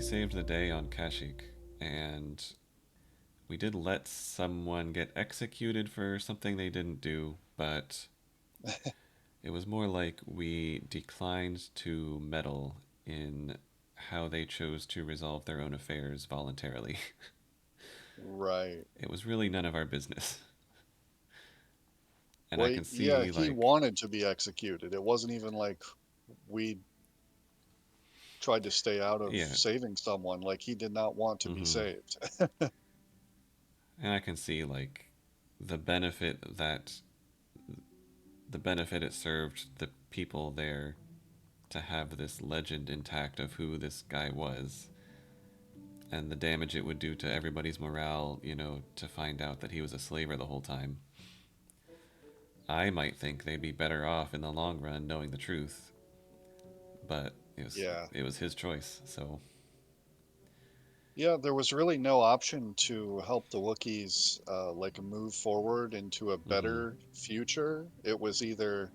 saved the day on Kashyyyk, and we did let someone get executed for something they didn't do, but it was more like we declined to meddle in how they chose to resolve their own affairs voluntarily. Right. It was really none of our business. And I Well, can yeah, see, he like, wanted to be executed. It wasn't even like we tried to stay out of yeah, saving someone. Like he did not want to be hmm. saved. And I can see, like, the benefit that the benefit it served the people there to have this legend intact of who this guy was, and the damage it would do to everybody's morale, to find out that he was a slaver the whole time. I might think they'd be better off in the long run knowing the truth, but it was Yeah. it was his choice. So, Yeah, there was really no option to help the Wookiees like move forward into a hmm, better future. It was either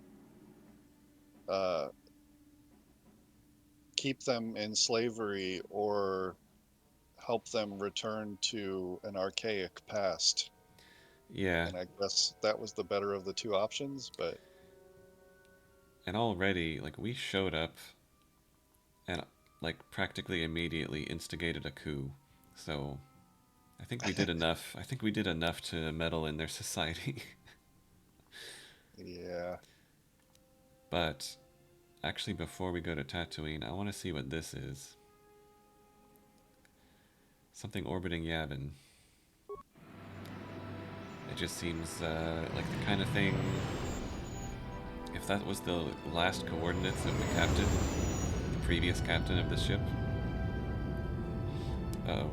uh, keep them in slavery or help them return to an archaic past. yeah. And I guess that was the better of the two options, but And already, like, we showed up and, like, practically immediately instigated a coup. So I think we did enough. I think we did enough to meddle in their society. yeah. But actually, before we go to Tatooine, I want to see what this is. Something orbiting Yavin. It just seems like the kind of thing. If that was the last coordinates of the captain, the previous captain of the ship. Oh,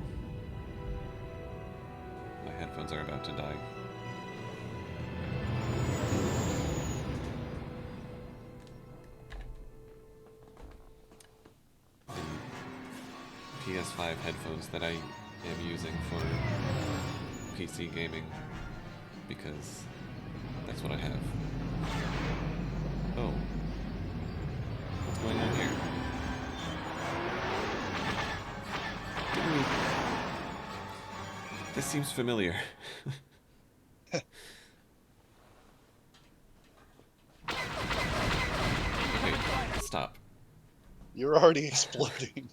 my headphones are about to die. PS5 headphones that I am using for PC gaming because that's what I have. Oh, what's going on here? This seems familiar. Okay, stop. You're already exploding.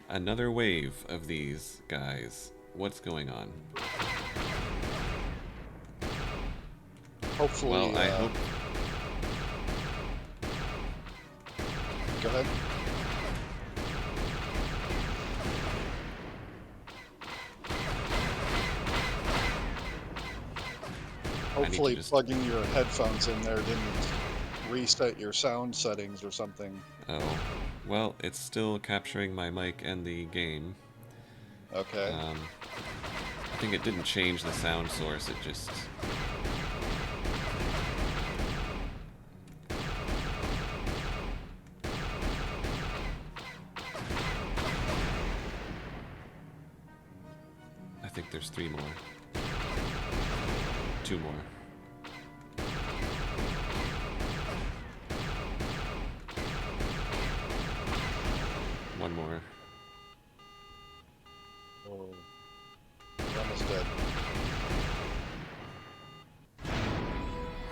Another wave of these guys. What's going on? Well, Hopefully, I hope. go ahead. I need to Hopefully, just. plugging your headphones in there didn't reset your sound settings or something. Oh. Well, it's still capturing my mic and the game. Okay. Um, I think it didn't change the sound source, it just. I think there's three more. Two more. One more. Oh, you're almost dead.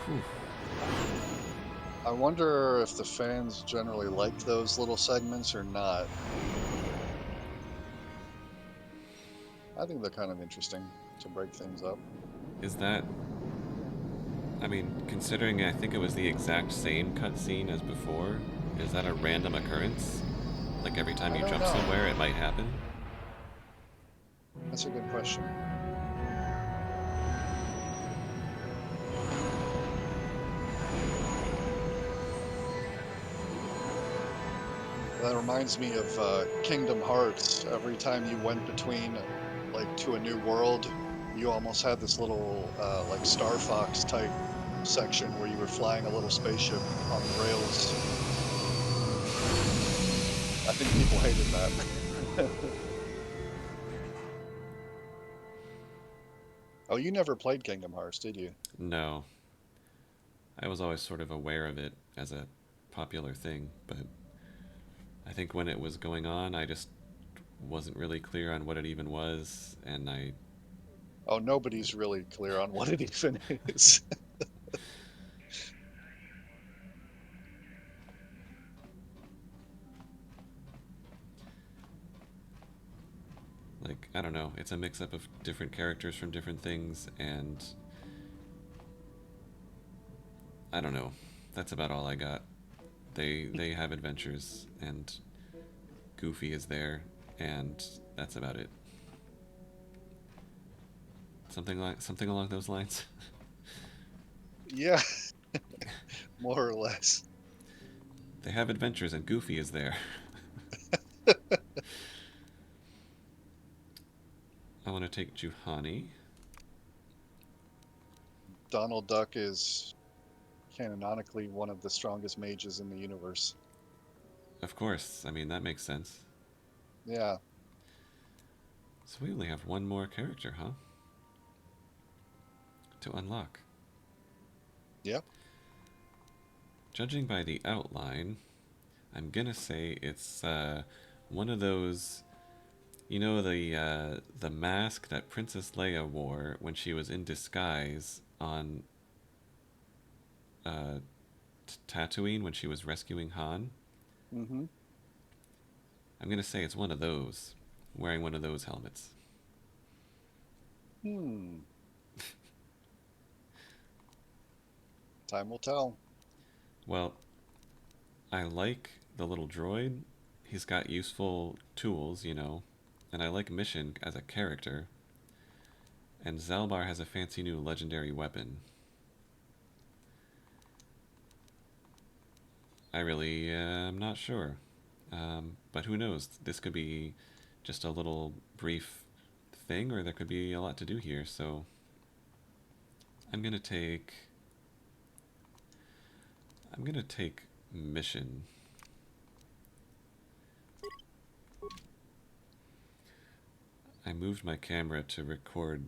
Whew. I wonder if the fans generally like those little segments or not. I think they're kind of interesting to break things up. Is that. I mean, considering I think it was the exact same cutscene as before, is that a random occurrence? Like every time I you don't jump know. somewhere, it might happen? That's a good question. That reminds me of Kingdom Hearts. Every time you went between, like, to a new world, you almost had this little, like, Star Fox type section where you were flying a little spaceship on the rails. I think people hated that. Oh, you never played Kingdom Hearts, did you? No. I was always sort of aware of it as a popular thing, but I think when it was going on, I just wasn't really clear on what it even was, and Oh, nobody's really clear on what it even is. like, I don't know, it's a mix up of different characters from different things, and I don't know. That's about all I got. They have adventures, and Goofy is there, and that's about it. Something along those lines. Yeah, more or less. They have adventures, and Goofy is there. I want to take Juhani. Donald Duck is canonically one of the strongest mages in the universe. Of course, I mean, that makes sense. Yeah. So we only have one more character, huh? To unlock. Yep. Judging by the outline, I'm gonna say it's one of those. You know the mask that Princess Leia wore when she was in disguise on uh, Tatooine when she was rescuing Han. Mm-hmm. I'm gonna say it's one of those, wearing one of those helmets. Hmm. Time will tell. Well, I like the little droid. He's got useful tools, and I like Mission as a character. And Zalbar has a fancy new legendary weapon. I really am not sure. But who knows? This could be just a little brief thing, or there could be a lot to do here. So I'm gonna take. I'm gonna take Mission. I moved my camera to record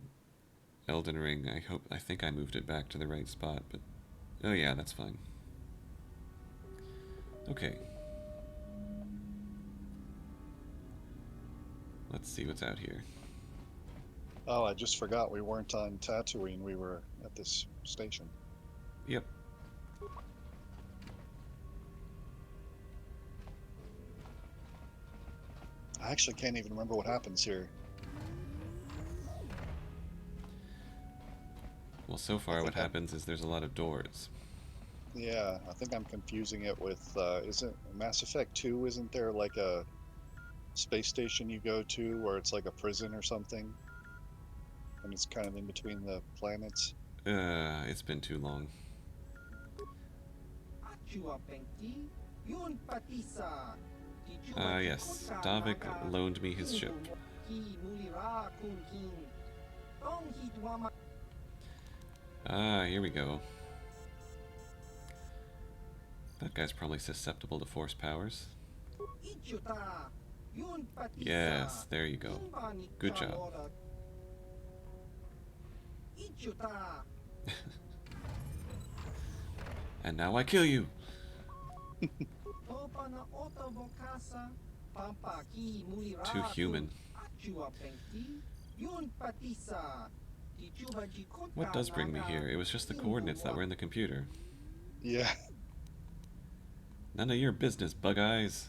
Elden Ring. I think I moved it back to the right spot, but oh yeah, that's fine. Okay, let's see what's out here. Oh, I just forgot we weren't on Tatooine. We were at this station. Yep. I actually can't even remember what happens here. Well, so I far what think I'm, happens is there's a lot of doors. yeah, I think I'm confusing it with, isn't Mass Effect 2, isn't there like a space station you go to where it's like a prison or something? And it's kind of in between the planets? It's been too long. Yes. Davik loaned me his ship. Here we go. That guy's probably susceptible to force powers. Yes, there you go. Good job. And now I kill you! Too human. What does bring me here? It was just the coordinates that were in the computer. Yeah, None of your business, Bug Eyes.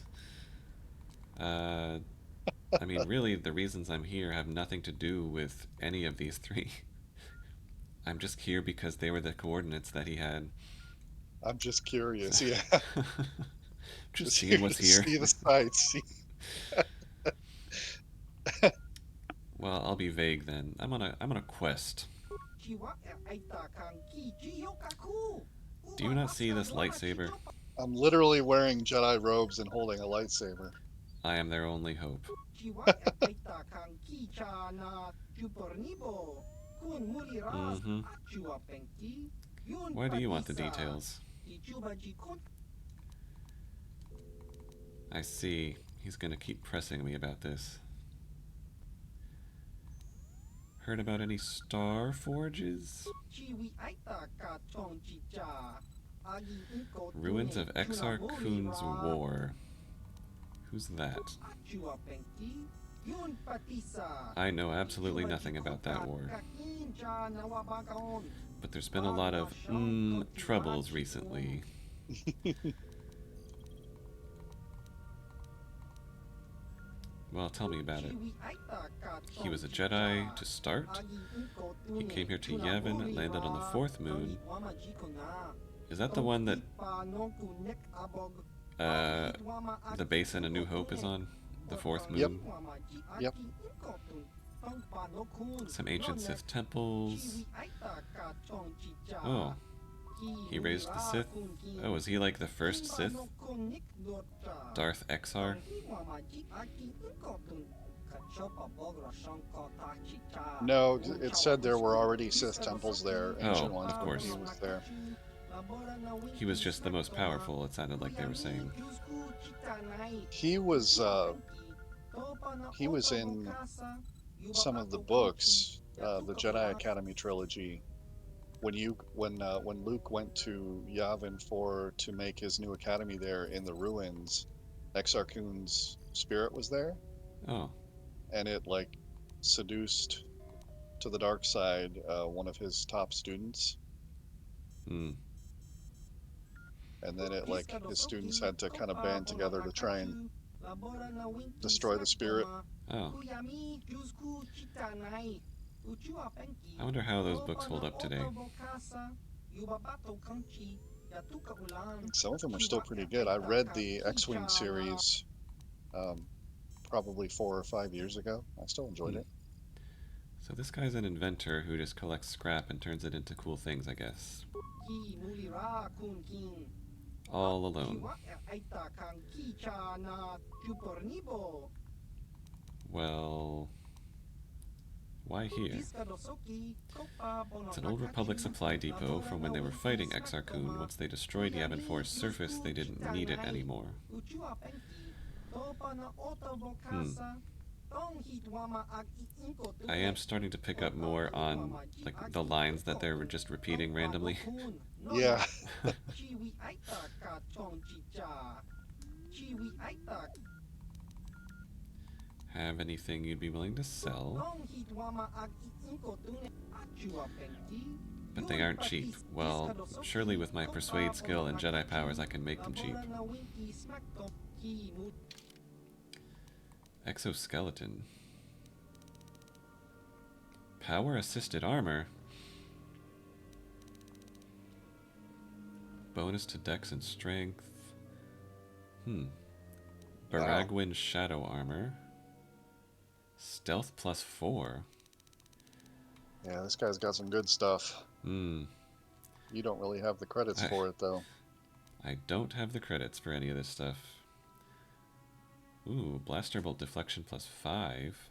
Uh, I mean, really, the reasons I'm here have nothing to do with any of these three. I'm just here because they were the coordinates that he had. I'm just curious. Yeah, Just just seeing here what's to here. see the sights. Well, I'll be vague then. I'm on a quest. Do you not see this lightsaber? I'm literally wearing Jedi robes and holding a lightsaber. I am their only hope. Mm-hmm. Why do you want the details? I see. He's gonna keep pressing me about this. Heard about any star forges? Ruins of Exar Kun's War. Who's that? I know absolutely nothing about that war. But there's been a lot of troubles recently. Well, tell me about it. He was a Jedi to start. He came here to Yavin, landed on the fourth moon. Is that the one that uh, the base in A New Hope is on? The fourth Yep. moon? Yep. Some ancient Sith temples. Oh, he raised the Sith. Oh, is he like the first Sith? Darth Exar? No, it said there were already Sith temples there, Oh, ancient ones, of when he course. was there. He was just the most powerful, it sounded like they were saying. He was in some of the books, the Jedi Academy trilogy. When Luke went to Yavin to make his new academy there in the ruins, Exar Kun's spirit was there, Oh, and it like seduced to the dark side one of his top students, hmm. and then it like his students had to kind of band together to try and destroy the spirit. Oh. I wonder how those books hold up today. Some of them are still pretty good. I read the X-Wing series um, probably 4 or 5 years ago. I still enjoyed Hmm. it. So this guy's an inventor who just collects scrap and turns it into cool things, I guess. All alone. Well, why here? It's an old Republic supply depot from when they were fighting Exar Kun. Once they destroyed Yavin 4's surface, they didn't need it anymore. Hmm. I am starting to pick up more on like the lines that they're just repeating randomly. Yeah. Have anything you'd be willing to sell? But they aren't cheap. Well, surely with my persuade skill and Jedi powers I can make them cheap. Exoskeleton. Power assisted armor. Bonus to dex and strength. Wow. Baragwin shadow armor. Stealth plus 4. Yeah, this guy's got some good stuff. Hmm. You don't really have the credits I, for it, though. I don't have the credits for any of this stuff. Ooh, blaster bolt deflection plus 5.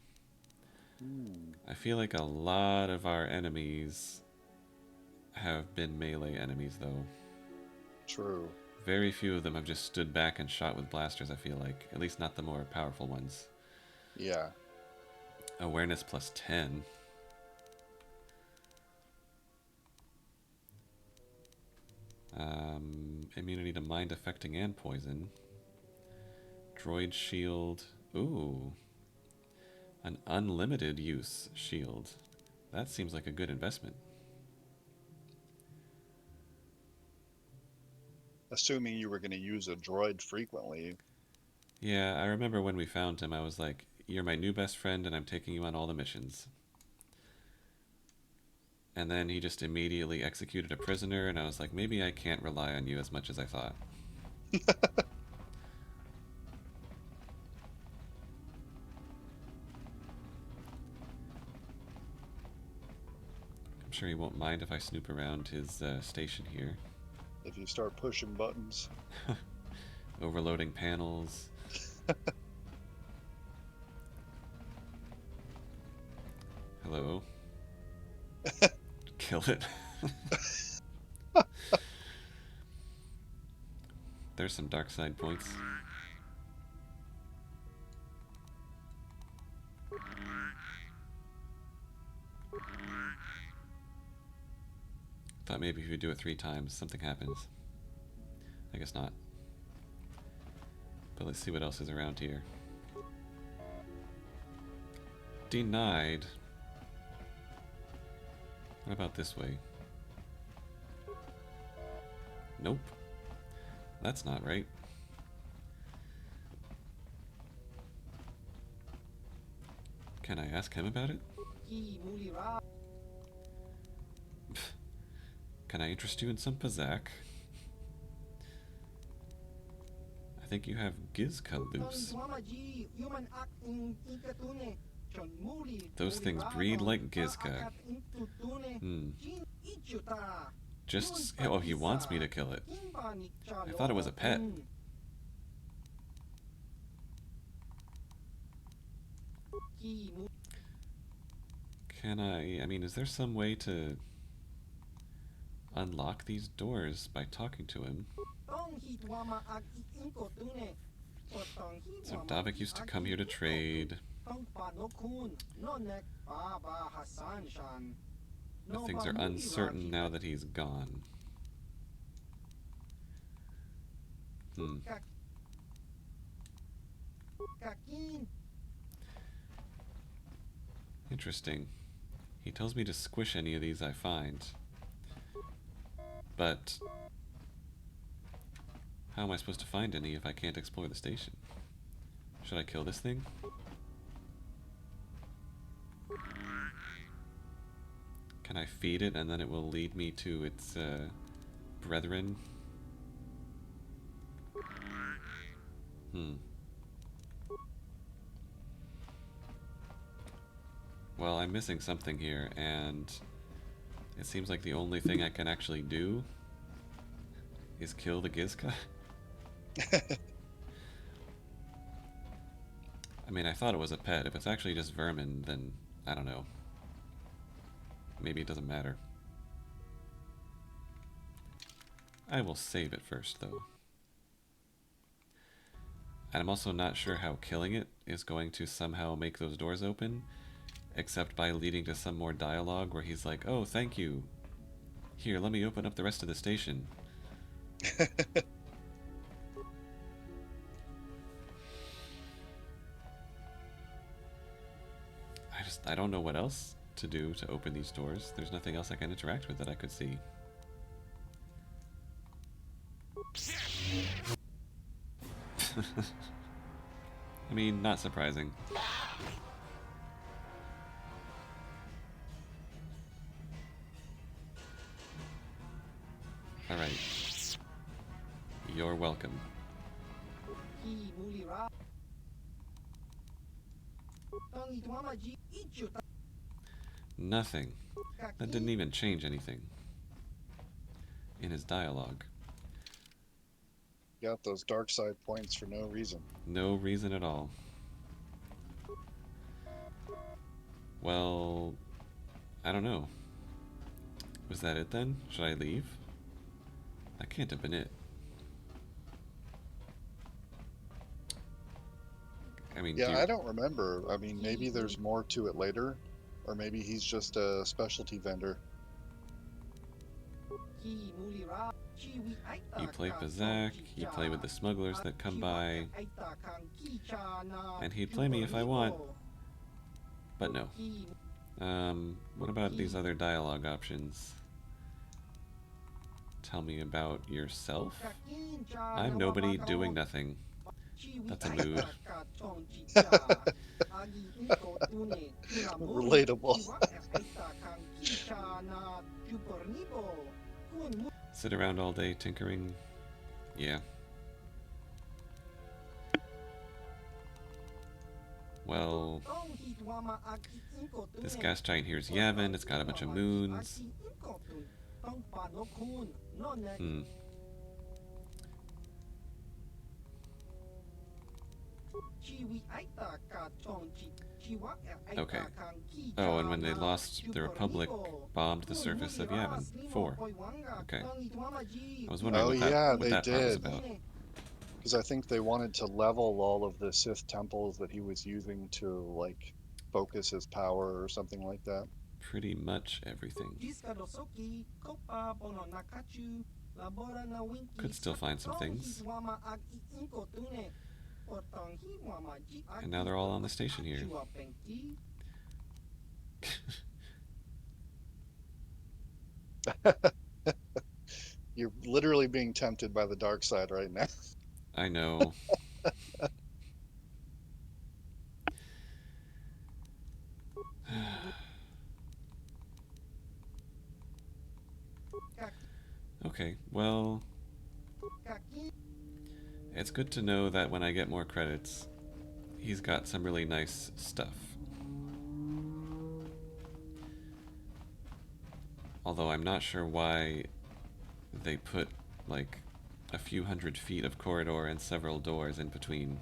I feel like a lot of our enemies have been melee enemies, though. True. Very few of them have just stood back and shot with blasters, I feel like. At least not the more powerful ones. Yeah. Awareness plus 10. Immunity to mind affecting and poison. Droid shield. Ooh. An unlimited use shield. That seems like a good investment. Assuming you were going to use a droid frequently. Yeah, I remember when we found him, I was like, you're my new best friend and I'm taking you on all the missions. And then he just immediately executed a prisoner, and I was like, maybe I can't rely on you as much as I thought. I'm sure he won't mind if I snoop around his station here. If you start pushing buttons. Overloading panels. Hello. Kill it. There's some dark side points. Thought maybe if you do it 3 times, something happens. I guess not. But let's see what else is around here. Denied. What about this way? Nope. That's not right. Can I ask him about it? Can I interest you in some Pazak? I think you have Gizka loose. Those things breed like Gizka. Hmm. Just... Oh, he wants me to kill it. I thought it was a pet. Can I... I mean, is there some way to unlock these doors by talking to him? So Davik used to come here to trade. But things are uncertain now that he's gone. Hmm. Interesting. He tells me to squish any of these I find. But how am I supposed to find any if I can't explore the station? Should I kill this thing? Can I feed it and then it will lead me to its brethren? Hmm. Well, I'm missing something here, and it seems like the only thing I can actually do is kill the Gizka. I mean, I thought it was a pet. If it's actually just vermin, then I don't know. Maybe it doesn't matter. I will save it first, though. And I'm also not sure how killing it is going to somehow make those doors open, except by leading to some more dialogue where he's like, oh, thank you. Here, let me open up the rest of the station. I don't know what else to do to open these doors. There's nothing else I can interact with that I could see. I mean, not surprising. Alright. You're welcome. Nothing. That didn't even change anything in his dialogue. Got those dark side points for no reason. No reason at all. Well, I don't know. Was that it then? Should I leave? That can't have been it. I mean, Yeah, I don't remember. I mean, maybe there's more to it later, or maybe he's just a specialty vendor. you play Pazak, you play with the smugglers that come by, and he'd play me if I want, but no. What about these other dialogue options? Tell me about yourself? I'm nobody doing nothing. That's a mood. Relatable. Sit around all day tinkering? Yeah. Well, this gas giant here is Yavin. It's got a bunch of moons. Hmm. Okay. Oh, and when they lost, the Republic bombed the surface of Yavin. 4. Okay. I was wondering Oh what that yeah, what they that part was did. about. Because I think they wanted to level all of the Sith temples that he was using to, like, focus his power or something like that. Pretty much everything. Could still find some things. And now they're all on the station here. You're literally being tempted by the dark side right now. I know. Okay, well, it's good to know that when I get more credits, he's got some really nice stuff. Although I'm not sure why they put, like, a few hundred feet of corridor and several doors in between.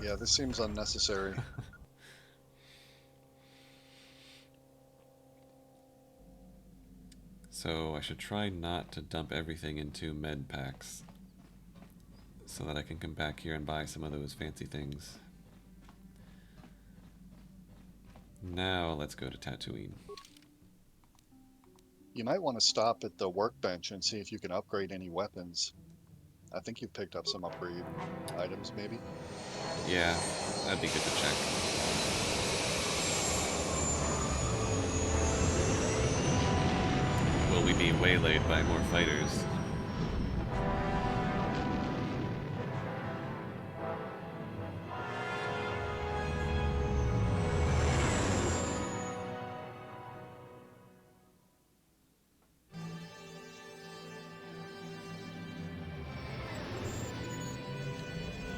Yeah, this seems unnecessary. So I should try not to dump everything into med packs so that I can come back here and buy some of those fancy things. Now let's go to Tatooine. You might want to stop at the workbench and see if you can upgrade any weapons. I think you've picked up some upgrade items, maybe. Yeah, that'd be good to check. Will we be waylaid by more fighters?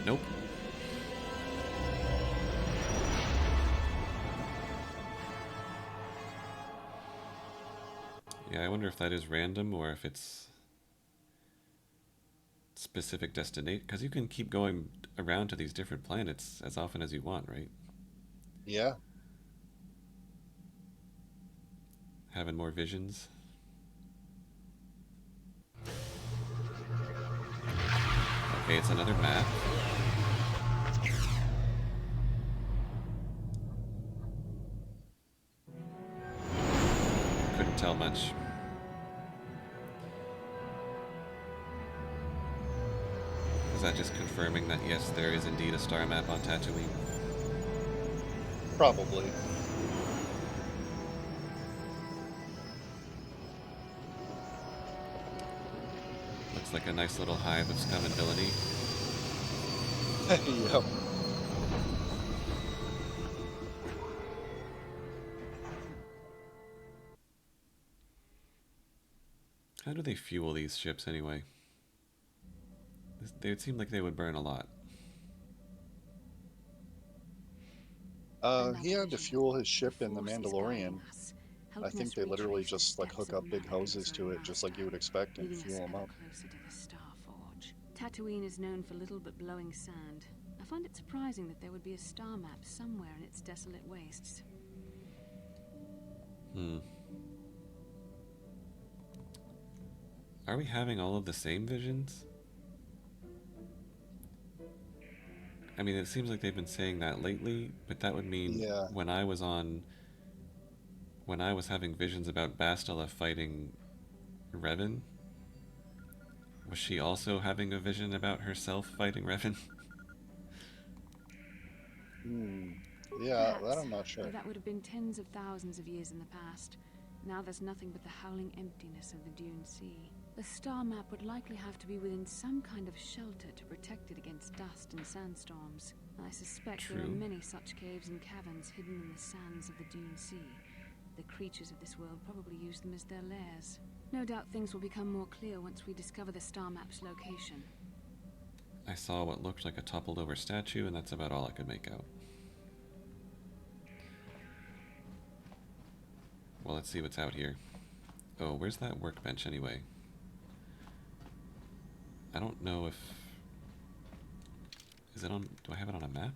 Nope. Yeah, I wonder if that is random or if it's specific destination. Because you can keep going around to these different planets as often as you want, right? Yeah. Having more visions. Okay, it's another map. Couldn't tell much. Is that just confirming that yes, there is indeed a star map on Tatooine? Probably. Looks like a nice little hive of Scum and Villainy. Yep. How do they fuel these ships anyway? They would seem like they would burn a lot. He had to fuel his ship in the Mandalorian. I think they literally just like hook up big hoses to it, just like you would expect, and leading us fuel them ever up. closer to the Star Forge. Tatooine is known for little but blowing sand. I find it surprising that there would be a star map somewhere in its desolate wastes. Are we having all of the same visions? I mean, it seems like they've been saying that lately, but that would mean Yeah. when I was having visions about Bastila fighting Revan, was she also having a vision about herself fighting Revan? Hmm. Yeah, that Perhaps, I'm not but sure. that would have been tens of thousands of years in the past. Now there's nothing but the howling emptiness of the Dune Sea. The star map would likely have to be within some kind of shelter to protect it against dust and sandstorms. I suspect there are True. many such caves and caverns hidden in the sands of the Dune Sea. The creatures of this world probably use them as their lairs. No doubt things will become more clear once we discover the star map's location. I saw what looked like a toppled over statue, and that's about all I could make out. Well, let's see what's out here. Oh, where's that workbench anyway? I don't know if... Is it on... Do I have it on a map?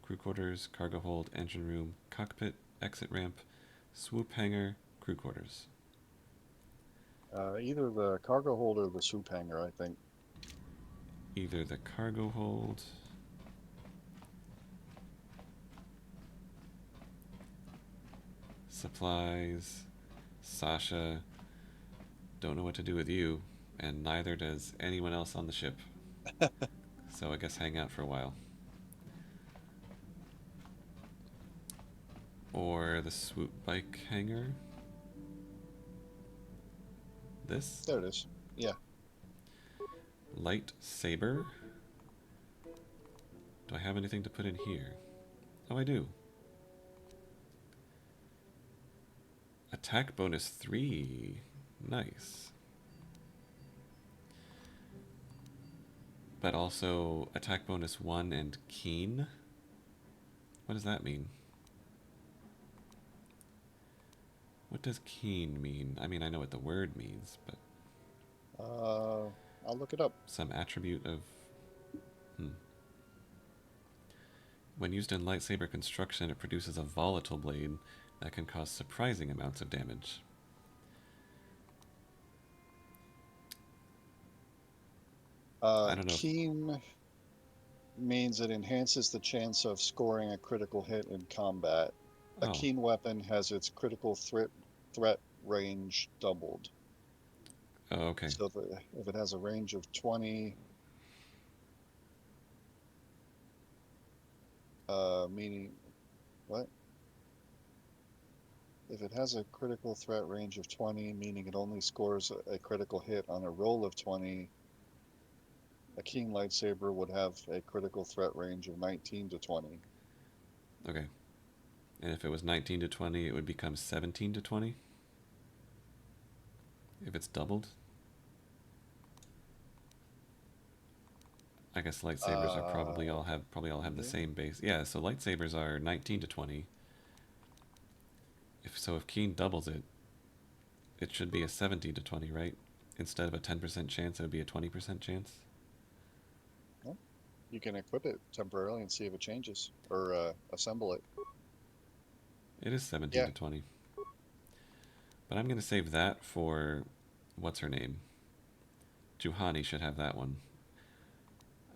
Crew quarters, cargo hold, engine room, cockpit, exit ramp, swoop hangar, crew quarters. Either the cargo hold or the soup hanger, I think. Either the cargo hold... Supplies... Sasha, don't know what to do with you, and neither does anyone else on the ship. So I guess hang out for a while. Or the swoop bike hangar. This? There it is. Yeah. Lightsaber. Do I have anything to put in here? Oh, I do. Attack bonus 3. Nice. But also attack bonus 1 and keen. What does that mean? What does keen mean? I mean, I know what the word means, but I'll look it up. some attribute of... When used in lightsaber construction, it produces a volatile blade that can cause surprising amounts of damage. I don't know if... Keen means it enhances the chance of scoring a critical hit in combat. A Oh, keen weapon has its critical threat range doubled. oh, okay. So if it has a range of 20, meaning what? If it has a critical threat range of 20, meaning it only scores a critical hit on a roll of 20, a keen lightsaber would have a critical threat range of 19 to 20. Okay. And if it was 19 to 20, it would become 17 to 20? If it's doubled? I guess lightsabers are probably all have the Yeah. same base. Yeah, so lightsabers are 19 to 20. If keen doubles it, it should be a 70 to 20, right? Instead of a 10% chance, it would be a 20% chance. Well, you can equip it temporarily and see if it changes, or assemble it. It is 17 Yeah, to 20. But I'm going to save that for what's her name? Juhani should have that one.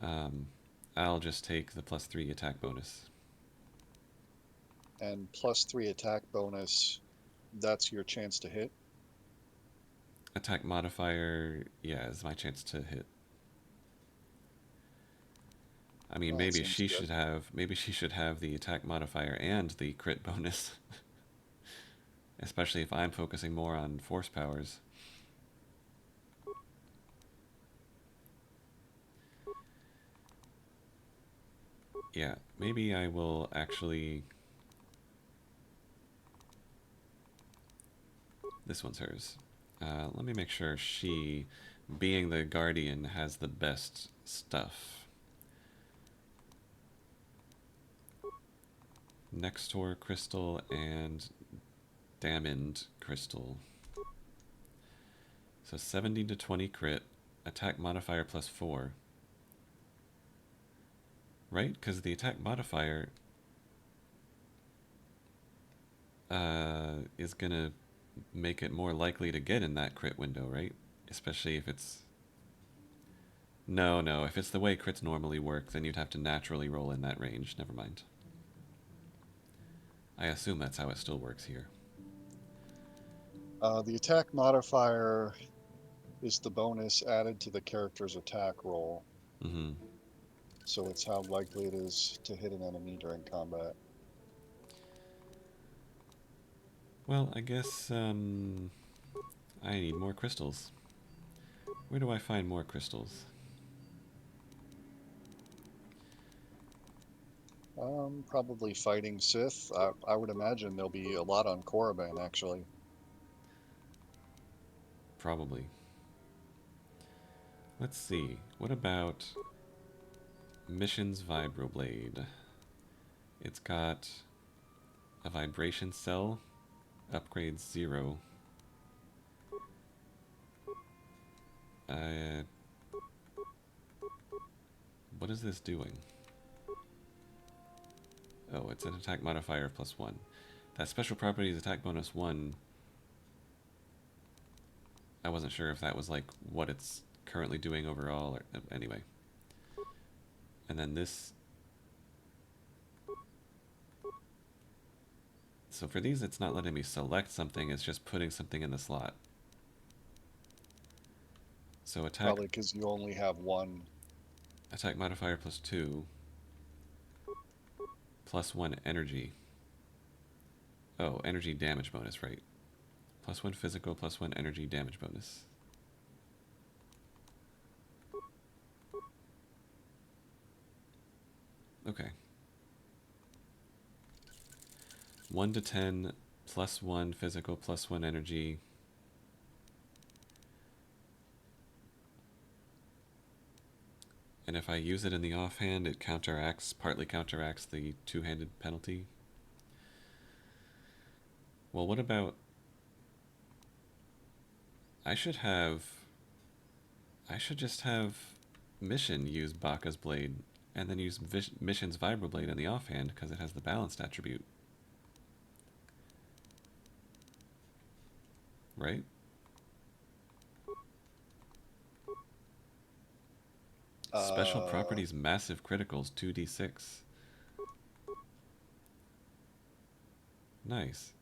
Um, I'll just take the plus 3 attack bonus. and +3 attack bonus, that's your chance to hit. Attack modifier, yeah, is my chance to hit. I mean, Well, that seems good. maybe she should have the attack modifier and the crit bonus, especially if I'm focusing more on force powers. Yeah, maybe I will actually... This one's hers. Let me make sure she, being the guardian, has the best stuff. Nextor crystal and Damned crystal. So 70 to 20 crit, attack modifier plus 4. Right? Because the attack modifier is going to make it more likely to get in that crit window, right? Especially if it's... No, if it's the way crits normally work, then you'd have to naturally roll in that range. Never mind. I assume that's how it still works here. The attack modifier is the bonus added to the character's attack roll. Mm-hmm. So it's how likely it is to hit an enemy during combat. Well, I guess I need more crystals. Where do I find more crystals? Probably fighting Sith. I would imagine there'll be a lot on Korriban, actually. Probably. Let's see. What about Mission's Vibroblade? It's got a vibration cell, upgrade 0. What is this doing? Oh, it's an attack modifier of +1. That special property is attack bonus 1. I wasn't sure if that was like what it's currently doing overall, or anyway. And then this So for these, it's not letting me select something, it's just putting something in the slot. So Probably because you only have one. attack modifier +2, +1 energy. Oh, energy damage bonus, right. +1 physical, +1 energy damage bonus. Okay. 1 to 10, +1 physical, +1 energy. And if I use it in the offhand, it partly counteracts the two-handed penalty. Well, what about... I should just have Mission use Baka's Blade, and then use Mission's Vibroblade in the offhand, because it has the balanced attribute. Right? Special properties, massive criticals, 2d6. Nice.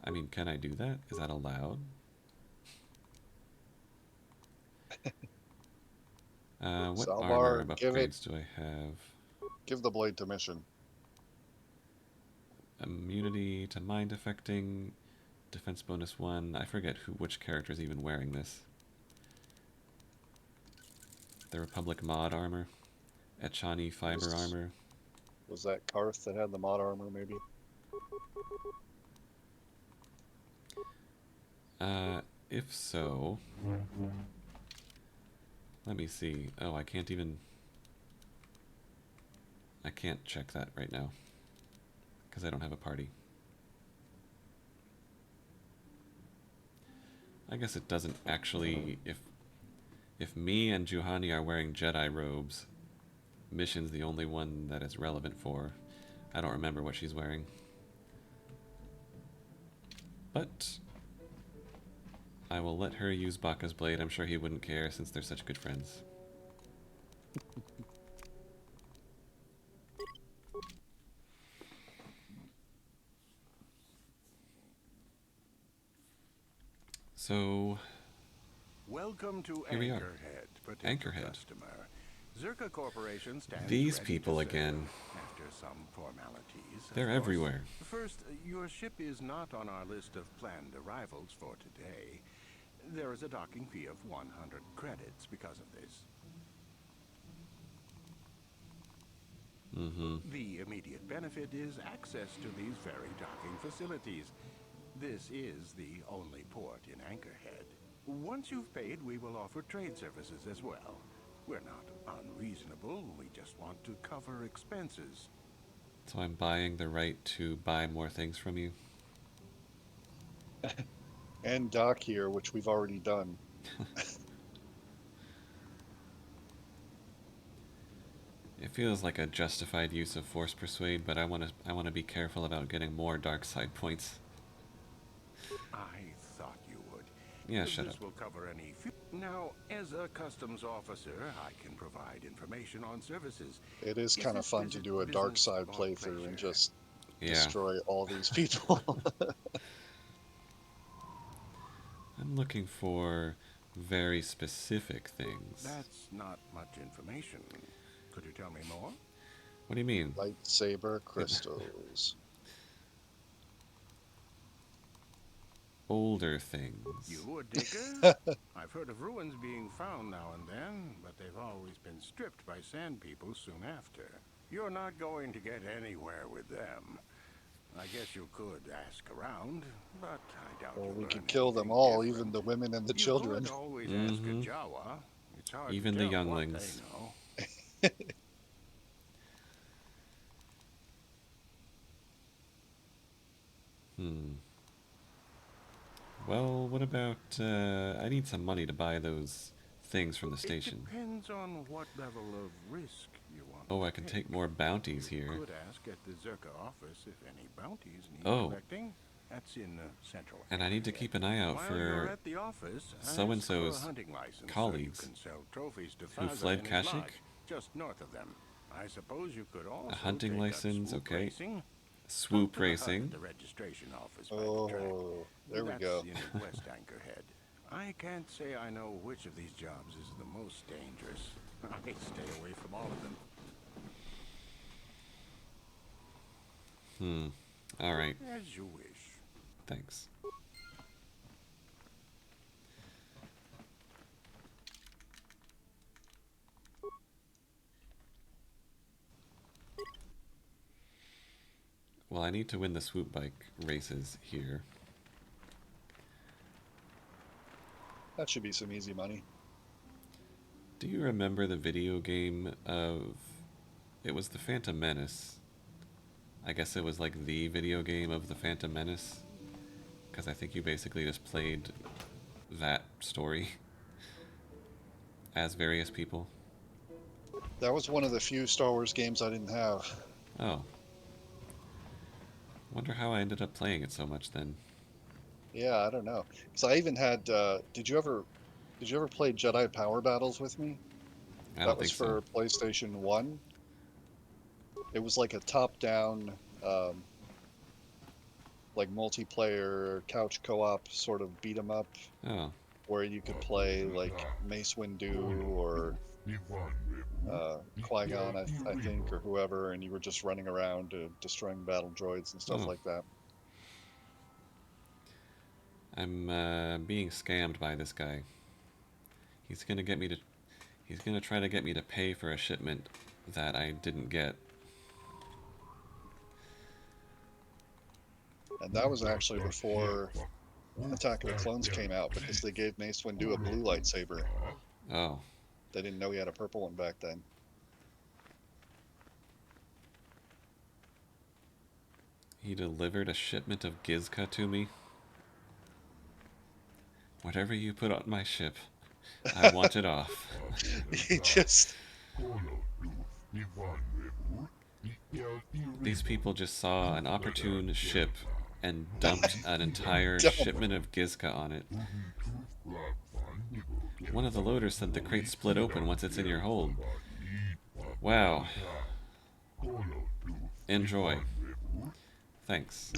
I mean, can I do that? Is that allowed? What armor Salvar, upgrades do I have? give the blade to Mission. Immunity to mind affecting, defense bonus 1. I forget which character is even wearing this. The Republic mod armor. Echani fiber armor. Was that Karth that had the mod armor, maybe? If so... Let me see. Oh, I can't check that right now. Because I don't have a party. I guess it doesn't actually... If me and Juhani are wearing Jedi robes, Mission's the only one that it's relevant for. I don't remember what she's wearing. But I will let her use Baka's Blade. I'm sure he wouldn't care since they're such good friends. So, welcome to here we are. Anchorhead, customer. Zerka Corporation stands These ready people to serve again. After some formalities. They're everywhere. First, your ship is not on our list of planned arrivals for today. There is a docking fee of 100 credits because of this. The immediate benefit is access to these very docking facilities. This is the only port in Anchorhead. Once you've paid, we will offer trade services as well. We're not unreasonable, we just want to cover expenses. So I'm buying the right to buy more things from you? And dock here, which we've already done. It feels like a justified use of Force Persuade, but I want to be careful about getting more dark side points. I thought you would. Yeah, shut up. This will cover any... Now, as a customs officer, I can provide information on services. It is kind of fun to do a dark side playthrough and just destroy all these people. I'm looking for very specific things. That's not much information. Could you tell me more? What do you mean? Lightsaber crystals. Older things. You a digger? I've heard of ruins being found now and then, but they've always been stripped by sand people soon after. You're not going to get anywhere with them. I guess you could ask around, but I doubt well, we could kill them all, even the women and the children. You could always ask a Jawa. It's hard even to the tell younglings. What they know. Well, what about, I need some money to buy those things from the station. It depends on what level of risk you want. Oh, I can take more bounties here. You could ask at the Zerka office if any bounties need collecting. That's in Central. And I need to keep an eye out for so-and-so's colleagues so you can sell trophies to who fled Kashyyyk. just north of them. I suppose you could A also hunting take up license, swoop okay. racing. Talk Swoop to the HUD at racing. the registration office by the track. Oh, there we That's go. in West Anchorhead. I can't say I know which of these jobs is the most dangerous. I stay away from all of them. Alright, As you wish. thanks. Well, I need to win the swoop bike races here. That should be some easy money. Do you remember the video game of... It was the Phantom Menace. I guess it was like the video game of the Phantom Menace. Because I think you basically just played that story as various people. That was one of the few Star Wars games I didn't have. Oh. Wonder how I ended up playing it so much then. Yeah, I don't know. Because I even had. Did you ever play Jedi Power Battles with me? I That don't was think so. for PlayStation 1. It was like a top-down, um, like multiplayer couch co-op sort of beat 'em up, Oh. where you could play like Mace Windu or Qui-Gon, I think, or whoever, and you were just running around destroying battle droids and stuff Oh. like that. I'm being scammed by this guy. He's gonna get me to... He's gonna try to get me to pay for a shipment that I didn't get. And that was actually before Attack of the Clones came out because they gave Mace Windu a blue lightsaber. Oh. They didn't know he had a purple one back then. He delivered a shipment of Gizka to me. Whatever you put on my ship, I want it off. He just These people just saw an opportune ship and dumped an entire dumb. shipment of Gizka on it. One of the loaders said the crate split open once it's in your hold. Wow. Enjoy. Thanks.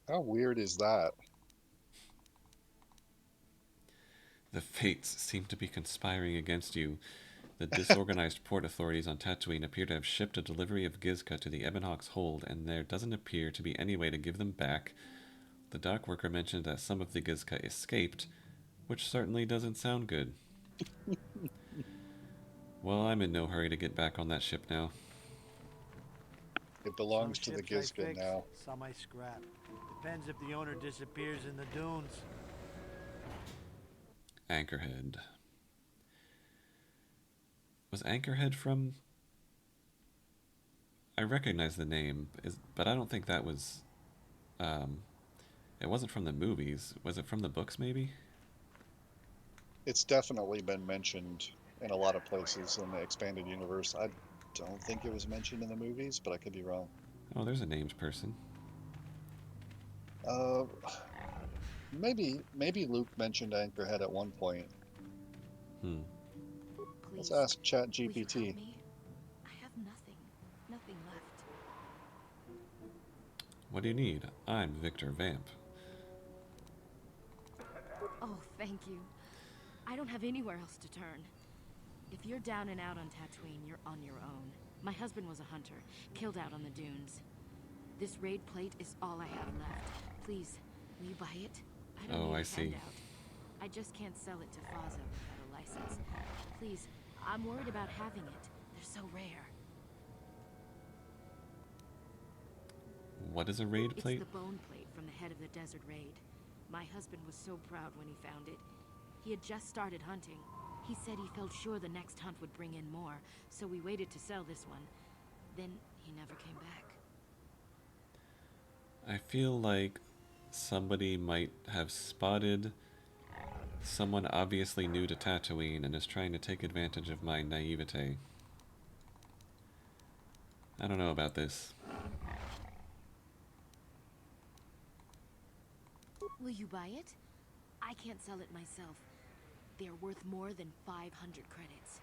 How weird is that? The fates seem to be conspiring against you. The disorganized port authorities on Tatooine appear to have shipped a delivery of Gizka to the Ebonhawk's hold, and there doesn't appear to be any way to give them back. The dock worker mentioned that some of the Gizka escaped, which certainly doesn't sound good. Well, I'm in no hurry to get back on that ship now. It Some belongs to the ships I Gizka fix, now. some I scrap. Depends if the owner disappears in the dunes. Anchorhead. Was Anchorhead from... I recognize the name, but I don't think that was... It wasn't from the movies. Was it from the books, maybe? It's definitely been mentioned in a lot of places in the expanded universe. I don't think it was mentioned in the movies, but I could be wrong. Oh, there's a named person. Uh, maybe Luke mentioned Anchorhead at one point. Let's Please, ask will you help ChatGPT. me? I have nothing left. What do you need? I'm Victor Vamp. Oh, thank you. I don't have anywhere else to turn. If you're down and out on Tatooine, you're on your own. My husband was a hunter, killed out on the dunes. This raid plate is all I have left. Please, will you buy it? I don't Oh, need I a see. handout. I just can't sell it to Faza without a license. Please, I'm worried about having it. They're so rare. What is a raid plate? It's the bone plate from the head of the desert raid. My husband was so proud when he found it. He had just started hunting. He said he felt sure the next hunt would bring in more, so we waited to sell this one. Then he never came back. I feel like somebody might have spotted someone obviously new to Tatooine and is trying to take advantage of my naivete. I don't know about this. Will you buy it? I can't sell it myself. They're worth more than 500 credits.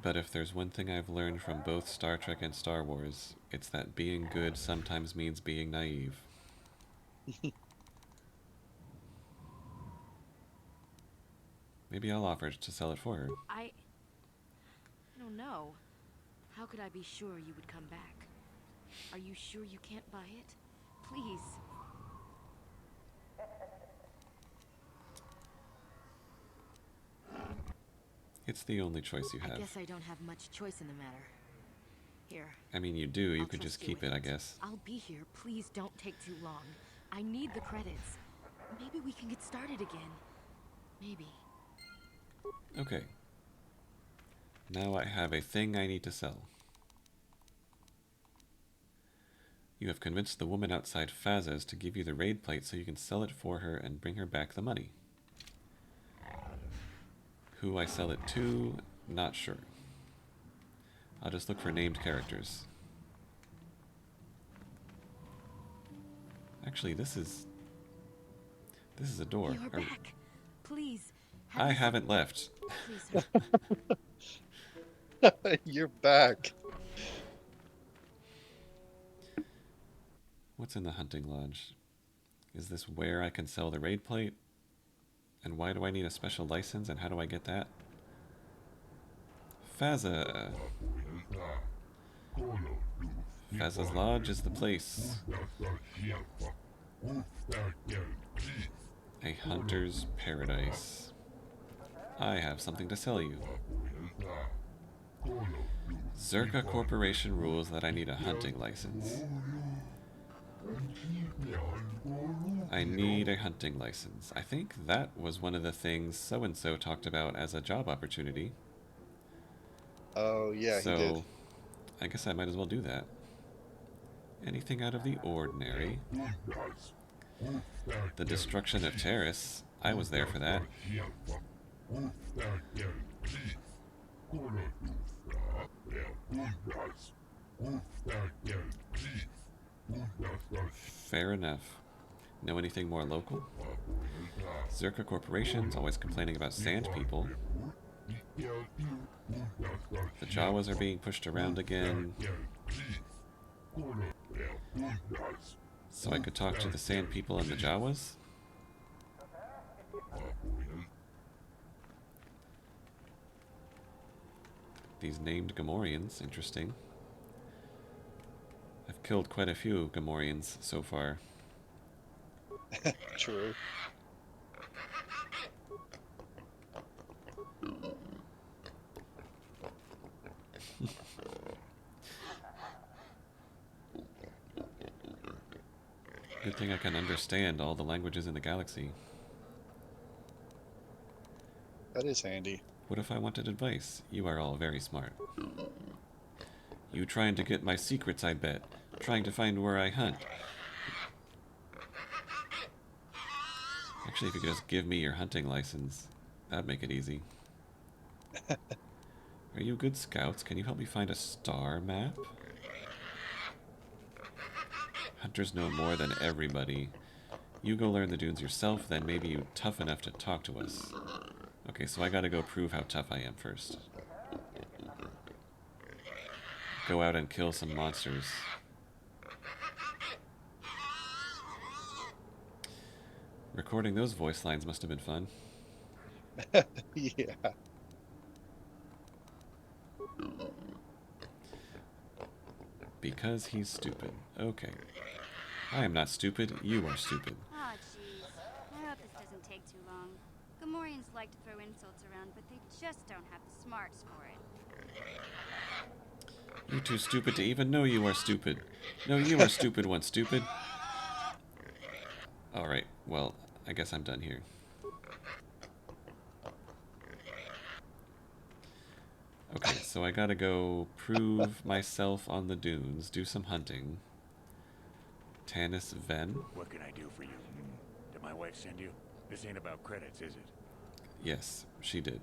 But if there's one thing I've learned from both Star Trek and Star Wars, it's that being good sometimes means being naive. Maybe I'll offer to sell it for her. I don't know. How could I be sure you would come back? Are you sure you can't buy it? Please. It's the only choice you I have. guess I don't have much choice in the matter. Here. I mean, you do. You I'll could trust just you keep with it, I guess. I'll be here. Please don't take too long. I need the credits. Maybe we can get started again. Maybe. Okay. Now I have a thing I need to sell. You have convinced the woman outside Faz's to give you the raid plate so you can sell it for her and bring her back the money. Who I sell it to, not sure. I'll just look for named characters. Actually, this is a door. You're back. Please. I haven't left. Please, sir. You're back. What's in the hunting lodge? Is this where I can sell the raid plate? And why do I need a special license, and how do I get that? Faza. Faza's Lodge is the place. A hunter's paradise. I have something to sell you. Zerka Corporation rules that I need a hunting license. I need a hunting license. I think that was one of the things so-and-so talked about as a job opportunity. Oh, yeah, he did. So, I guess I might as well do that. Anything out of the ordinary. The destruction of Terrace. I was there for that. Fair enough. Know anything more local? Zerka Corporation's always complaining about sand people. The Jawas are being pushed around again. So I could talk to the sand people and the Jawas? These named Gamorreans, interesting. I've killed quite a few Gamorreans so far. True. Good thing I can understand all the languages in the galaxy. That is handy. What if I wanted advice? You are all very smart. You trying to get my secrets, I bet. Trying to find where I hunt. Actually, if you could just give me your hunting license, that'd make it easy. Are you good scouts? Can you help me find a star map? Hunters know more than everybody. You go learn the dunes yourself, then maybe you're tough enough to talk to us. Okay, so I gotta go prove how tough I am first. Go out and kill some monsters. Recording those voice lines must have been fun. Yeah. Because he's stupid. Okay. I am not stupid, you are stupid. Ah, jeez. I hope this doesn't take too long. Gamorreans like to throw insults around, but they just don't have the smarts for it. You're too stupid to even know you are stupid. No, you are stupid one, stupid. Alright, well, I guess I'm done here. Okay, so I gotta go prove myself on the dunes, do some hunting. Tanis Ven? What can I do for you? Did my wife send you? This ain't about credits, is it? Yes, she did.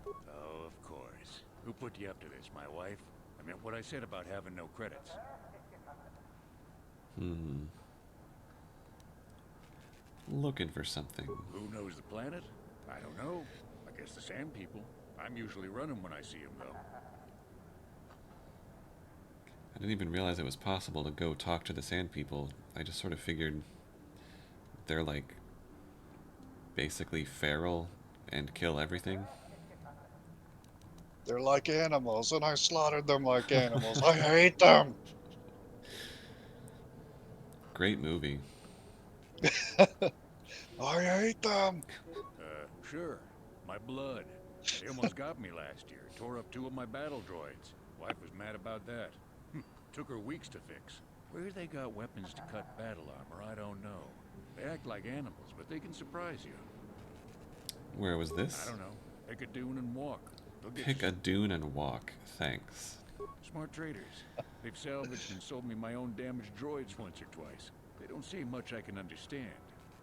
Oh, of course. Who put you up to this, my wife? I meant what I said about having no credits. Looking for something. Who knows the planet? I don't know. I guess the sand people. I'm usually running when I see them, though. I didn't even realize it was possible to go talk to the sand people. I just sort of figured they're like basically feral and kill everything. They're like animals, and I slaughtered them like animals. I hate them! Great movie. I hate them! Sure. My blood. They almost got me last year. Tore up 2 of my battle droids. Wife was mad about that. Took her weeks to fix. Where they got weapons to cut battle armor, I don't know. They act like animals, but they can surprise you. Where was I this? don't know. Pick a dune and walk. They'll get Pick you a dune and walk. Thanks. smart traders. They've salvaged and sold me my own damaged droids once or twice. They don't say much I can understand.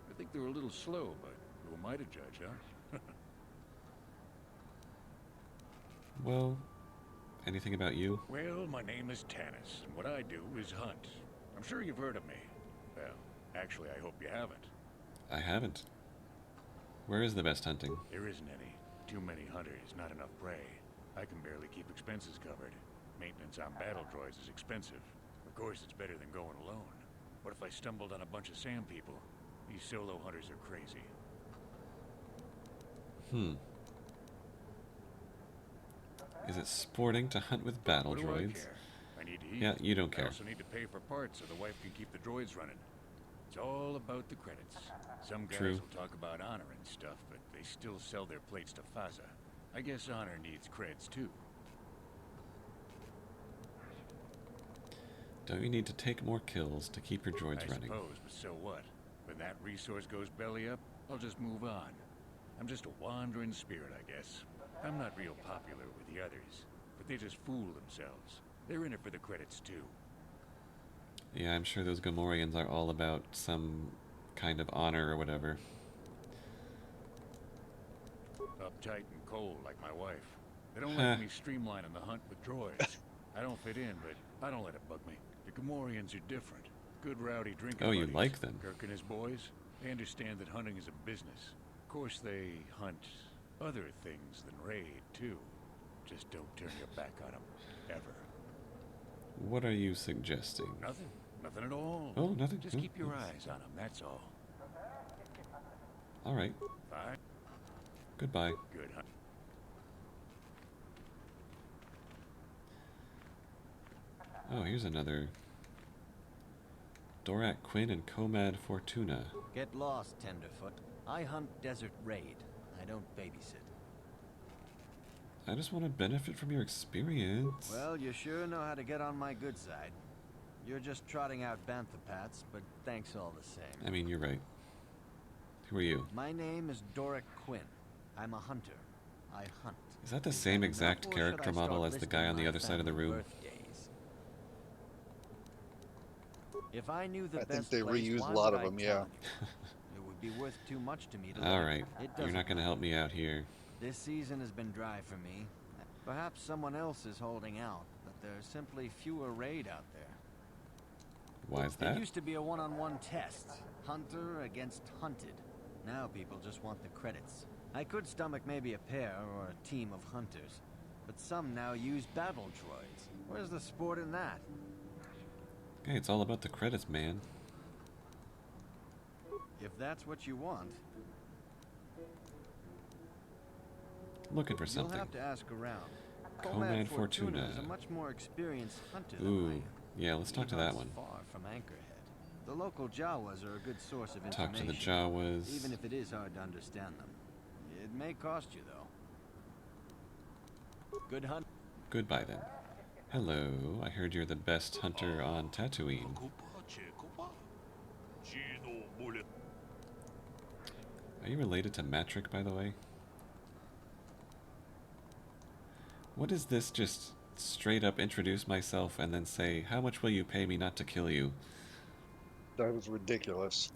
I think they're a little slow, but who am I to judge, huh? Well, anything about you? Well, my name is Tanis, and what I do is hunt. I'm sure you've heard of me. Well, actually, I hope you haven't. I haven't. Where is the best hunting? There isn't any. Too many hunters, not enough prey. I can barely keep expenses covered. Maintenance on battle droids is expensive. Of course, it's better than going alone. What if I stumbled on a bunch of sand people? These solo hunters are crazy. Is it sporting to hunt with battle What do I droids? care? I need to eat. Yeah, you don't I care. also need to pay for parts so the wife can keep the droids running. It's all about the credits. Some guys True. will talk about honor and stuff, but they still sell their plates to Faza. I guess honor needs creds too. Don't you need to take more kills to keep your droids I running? suppose, but so what? When that resource goes belly up, I'll just move on. I'm just a wandering spirit, I guess. I'm not real popular with the others, but they just fool themselves. They're in it for the credits too. Yeah, I'm sure those Gamorreans are all about some kind of honor or whatever. Uptight and cold like my wife. They don't like me streamlining the hunt with droids. I don't fit in, but I don't let it bug me. The Gamorreans are different. Good rowdy drinking Oh, you buddies. like them? Kirk and his boys, they understand that hunting is a business. Of course, they hunt other things than raid, too. Just don't turn your back on them. Ever. What are you suggesting? Nothing. Nothing at all. Oh, nothing. Just Oh, keep your yes. eyes on them, that's all. All right. Fine. Goodbye. Good hunt. Oh, here's another. Dorak Quinn and Comad Fortuna. Get lost, Tenderfoot. I hunt Desert Raid. I don't babysit. I just want to benefit from your experience. Well, you sure know how to get on my good side. You're just trotting out banthapats, but thanks all the same. I mean, you're right. Who are you? My name is Dorak Quinn. I'm a hunter. I hunt. Is that the same exact Or should character I model start as the guy listing on the my other side of the family room? birthdays? If I knew the I think best they place, reused why a lot would of I them, tell yeah. you? It would be worth too much to me to All let right. It You're doesn't not going to help me out here. This season has been dry for me. Perhaps someone else is holding out, but there's simply fewer raid out there. Why is It that? used to be a one-on-one test. Hunter against hunted. Now people just want the credits. I could stomach maybe a pair or a team of hunters, but some now use battle droids. Where's the sport in that? Hey, it's all about the credits, man. If that's what you want, Looking for you'll something. have to ask around. Comad Fortuna. is a much more experienced hunter than I Ooh. am. Yeah, let's talk He to that hunts one. Far from Anchorhead. The local Jawas are a good source of Talk to the information. Jawas. Even if it is hard to understand them. It may cost you, though. Good hunt. Goodbye then. Hello, I heard you're the best hunter on Tatooine. Are you related to Matrick, by the way? What is this just straight up introduce myself and then say, how much will you pay me not to kill you? That was ridiculous.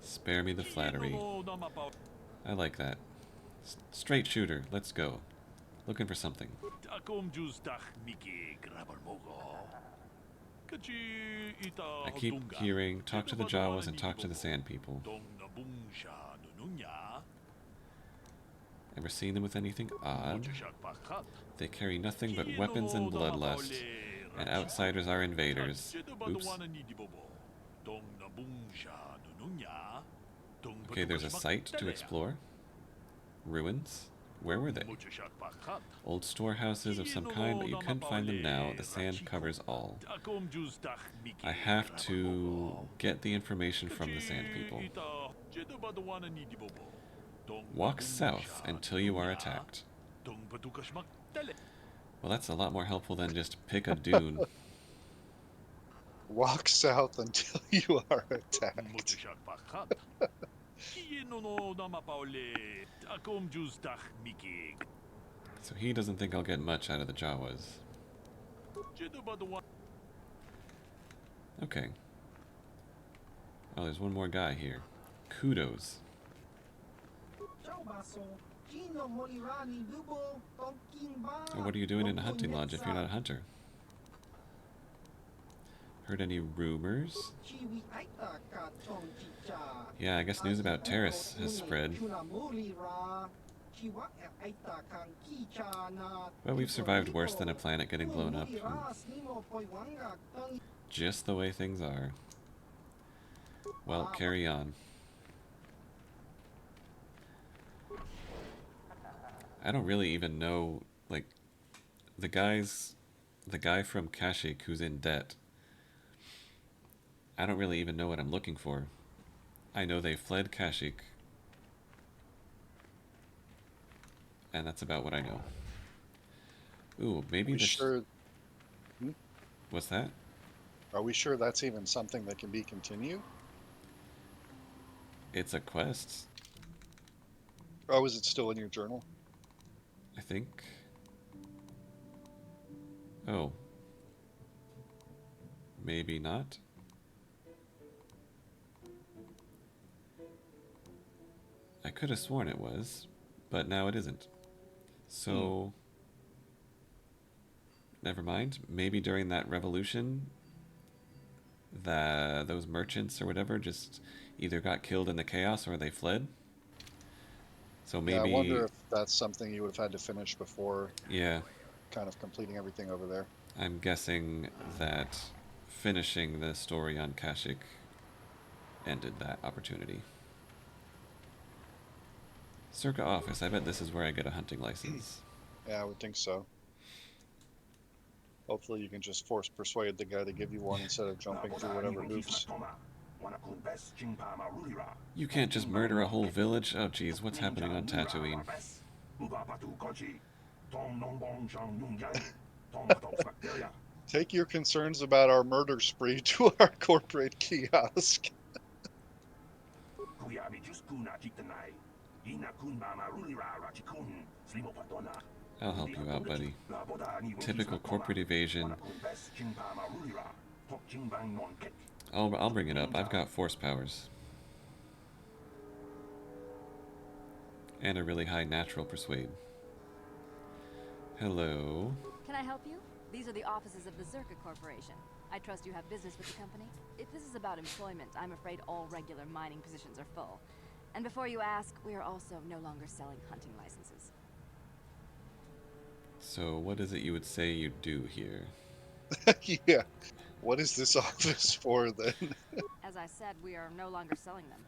Spare me the flattery. I like that. Straight shooter, let's go. Looking for something. I keep hearing talk to the Jawas and talk to the Sand People. Ever seen them with anything odd? They carry nothing but weapons and bloodlust, and outsiders are invaders. Oops. Okay, there's a site to explore. Ruins. Where were they? Old storehouses of some kind, but you couldn't find them now. The sand covers all. I have to get the information from the Sand People. Walk south until you are attacked. Well, that's a lot more helpful than just pick a dune. Walk south until you are attacked. So he doesn't think I'll get much out of the Jawas. Okay. Oh, there's one more guy here. Kudos. So what are you doing in a hunting lodge if you're not a hunter? Heard any rumors? Yeah, I guess news about Terrace has spread. But we've survived worse than a planet getting blown up. Just the way things are. Well, carry on. I don't really even know, like, the guy from Kashyyyk who's in debt. I don't really even know what I'm looking for. I know they fled Kashyyyk. And that's about what I know. Ooh, maybe Are we sure? What's that? Are we sure that's even something that can be continued? It's a quest, Oh, is it still in your journal? I think. Oh. Maybe not. I could have sworn it was, but now it isn't. So, never mind. Maybe during that revolution, those merchants or whatever just either got killed in the chaos or they fled. So maybe. Yeah, I wonder if that's something you would have had to finish before. Yeah. Kind of completing everything over there. I'm guessing that finishing the story on Kashyyyk ended that opportunity. Circa office. I bet this is where I get a hunting license. Yeah, I would think so. Hopefully you can just persuade the guy to give you one instead of jumping through whatever hoops. You can't just murder a whole village? Oh geez, what's happening on Tatooine? Take your concerns about our murder spree to our corporate kiosk. I'll help you out, buddy. Typical corporate evasion. I'll bring it up. I've got force powers. And a really high natural persuade. Hello. Can I help you? These are the offices of the Zerka Corporation. I trust you have business with the company? If this is about employment, I'm afraid all regular mining positions are full. And before you ask, we are also no longer selling hunting licenses. So what is it you would say you do here? Yeah. What is this office for then? As I said, we are no longer selling them.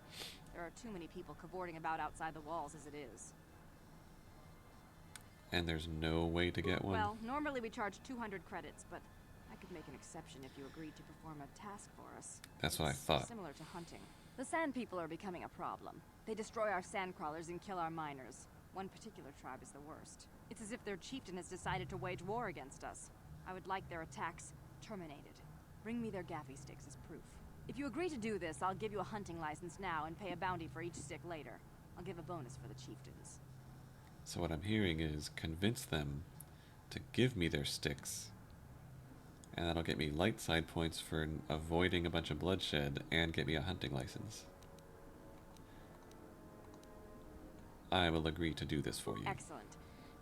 There are too many people cavorting about outside the walls as it is. And there's no way to get one? Well, normally we charge 200 credits, but I could make an exception if you agreed to perform a task for us. That's what I thought. Similar to hunting. The sand people are becoming a problem. They destroy our sand crawlers and kill our miners. One particular tribe is the worst. It's as if their chieftain has decided to wage war against us. I would like their attacks terminated. Bring me their gaffy sticks as proof. If you agree to do this, I'll give you a hunting license now and pay a bounty for each stick later. I'll give a bonus for the chieftains. So what I'm hearing is convince them to give me their sticks. And that'll get me light side points for avoiding a bunch of bloodshed and get me a hunting license. I will agree to do this for you. Excellent.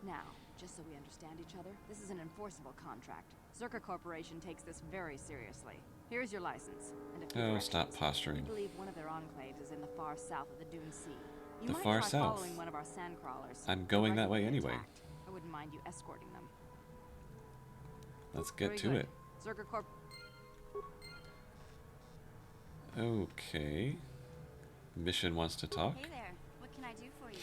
Now, Just so we understand each other, this is an enforceable contract. Zerka Corporation takes this very seriously. Here's your license, and a few Oh, directions. stop posturing. We believe one of their enclaves is in the far south of the Dune Sea. You The might far try south? following one of our sand crawlers. I'm going They're that way regularly anyway. attacked. I wouldn't mind you escorting them. Let's get Very to good. it. Zerka Corp. Okay. Mission wants to talk. Hey there. What can I do for you?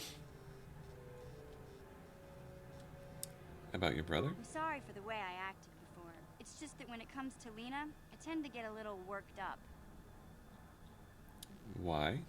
About your brother? I'm sorry for the way I acted before. It's just that when it comes to Lena, I tend to get a little worked up. Why?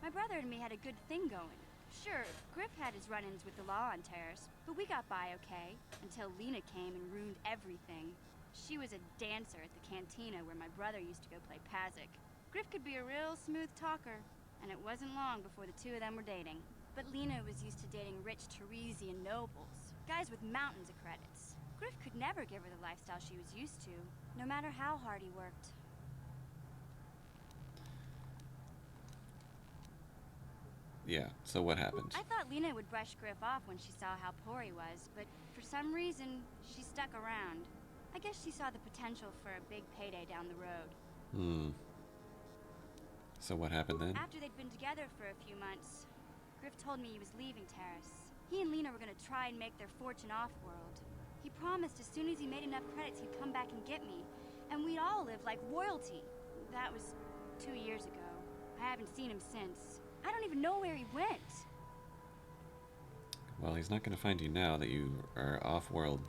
My brother and me had a good thing going. Sure, Griff had his run-ins with the law on Terrace, but we got by okay, until Lena came and ruined everything. She was a dancer at the cantina where my brother used to go play Pazik. Griff could be a real smooth talker, and it wasn't long before the two of them were dating. But Lena was used to dating rich Teresian nobles, guys with mountains of credits. Griff could never give her the lifestyle she was used to, no matter how hard he worked. Yeah, so what happened? I thought Lena would brush Griff off when she saw how poor he was, but for some reason, she stuck around. I guess she saw the potential for a big payday down the road. So what happened then? After they'd been together for a few months, Griff told me he was leaving Terrace. He and Lena were gonna try and make their fortune off-world. He promised as soon as he made enough credits he'd come back and get me, and we'd all live like royalty. That was 2 years ago. I haven't seen him since. I don't even know where he went. Well, he's not going to find you now that you are off-world.